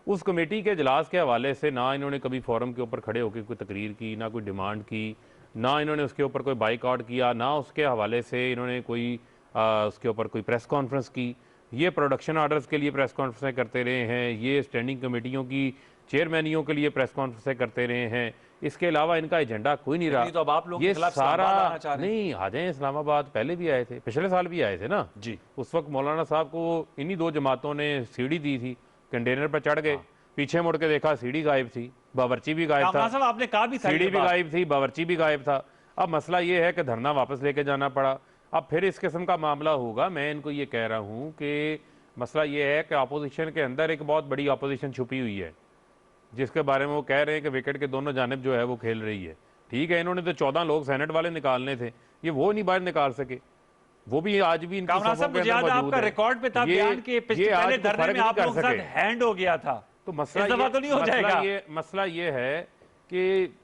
उस कमेटी के इजलास के हवाले से ना इन्होंने कभी फोरम के ऊपर खड़े होकर कोई तकरीर की, ना कोई डिमांड की, ना इन्होंने उसके ऊपर कोई बाइकआउट किया, ना उसके हवाले से इन्होंने कोई उसके ऊपर कोई प्रेस कॉन्फ्रेंस की। ये प्रोडक्शन आर्डर्स के लिए प्रेस कॉन्फ्रेंसें करते रहे हैं, ये स्टैंडिंग कमेटियों की चेयरमैनियों के लिए प्रेस कॉन्फ्रेंसें करते रहे हैं, इसके अलावा इनका एजेंडा कोई नहीं रहा। तो अब आप लोग ये सारा नहीं आ जाए, इस्लामाबाद पहले भी आए थे, पिछले साल भी आए थे ना जी। उस वक्त मौलाना साहब को इन्हीं 2 जमातों ने सीढ़ी दी थी, कंटेनर पर चढ़ गए, पीछे मुड़ के देखा सीढ़ी गायब थी, बावर्ची भी गायब था, आपने कहा भी सीढ़ी भी गायब थी, बावर्ची भी गायब था। अब मसला ये है कि धरना वापस लेके जाना पड़ा। अब फिर इस किस्म का मामला होगा। मैं इनको ये कह रहा हूँ कि मसला ये है कि अपोजिशन के अंदर एक बहुत बड़ी अपोजिशन छुपी हुई है, जिसके बारे में वो कह रहे हैं कि विकेट के दोनों जानिब जो है वो खेल रही है। ठीक है, इन्होंने तो 14 लोग सेनेट वाले निकालने थे, ये वो नहीं बाहर निकाल सके, वो भी आज भी इनकी सफों के अंदर मौजूद है। रिकॉर्ड पे था बयान के पहले धरने में आप लोगों के साथ हैंड हो गया था, तो मसला इस दफा तो नहीं हो जाएगा। मसला ये है कि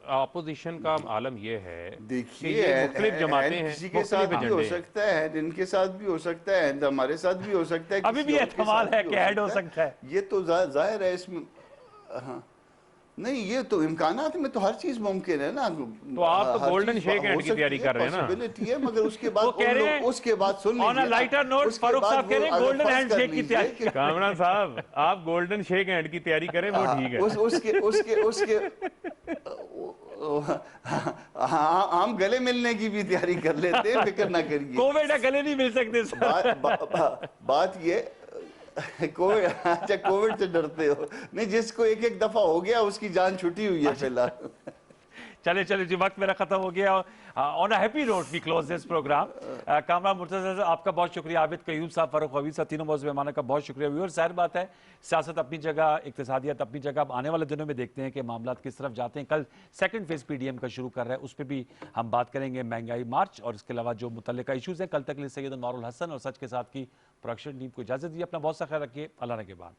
अपोजिशन का आलम ये है, देखिए मुख्तलिफ जमातें हैं, किसी के साथ भी हो सकता है, इनके साथ भी हो सकता है, हमारे साथ भी हो सकता है, अभी भी एहतमाल है कि हैंड हो सकता है। ये तो जाहिर है इसमें। हाँ नहीं, ये तो इम्कानात में तो हर चीज मुमकिन है ना। तो आप तो गोल्डन शेक हैंड की तैयारी कर रहे हैं ना, पॉसिबिलिटी है, मगर उसके बाद उसके बाद सुन लीजिए, on a lighter note Farooq साहब कह रहे हैं गोल्डन हैंड शेक की तैयारी। कामरान साहब आप गोल्डन शेक हैंड की तैयारी करें, वो ठीक है। उसके हम गले मिलने की भी तैयारी कर लेते हैं, फिक्र ना करिए। कोविड है, गले नहीं मिल सकते सर। बात ये कोविड, अच्छा कोविड से डरते हो? नहीं, जिसको एक दफा हो गया उसकी जान छुटी हुई है फिलहाल। चले जी, वक्त मेरा खत्म हो गया। On a happy note we close this programme. Kamran Murtaza आपका बहुत शुक्रिया, आबिद क़य्यूम साहब, फारूक हवीज साहब, तीनों मौजूद मेहमानों का बहुत शुक्रिया। व्यूअर्स, जाहिर बात है सियासत अपनी जगह, इक़्तिसादियत अपनी जगह। अब आने वाले दिनों में देखते हैं कि मामला किस तरफ जाते हैं। कल सेकंड फेज PDM का शुरू कर रहा है, उस पर भी हम बात करेंगे, महंगाई मार्च और इसके अलावा जो मुतल्लिका इशूज़ हैं। कल तक के लिए सैयद अनवारुल हसन और सच के साथ की प्रोडक्शन टीम को इजाज़त दी। अपना बहुत सा ख्याल रखिए, अल्लाह ने के बाद।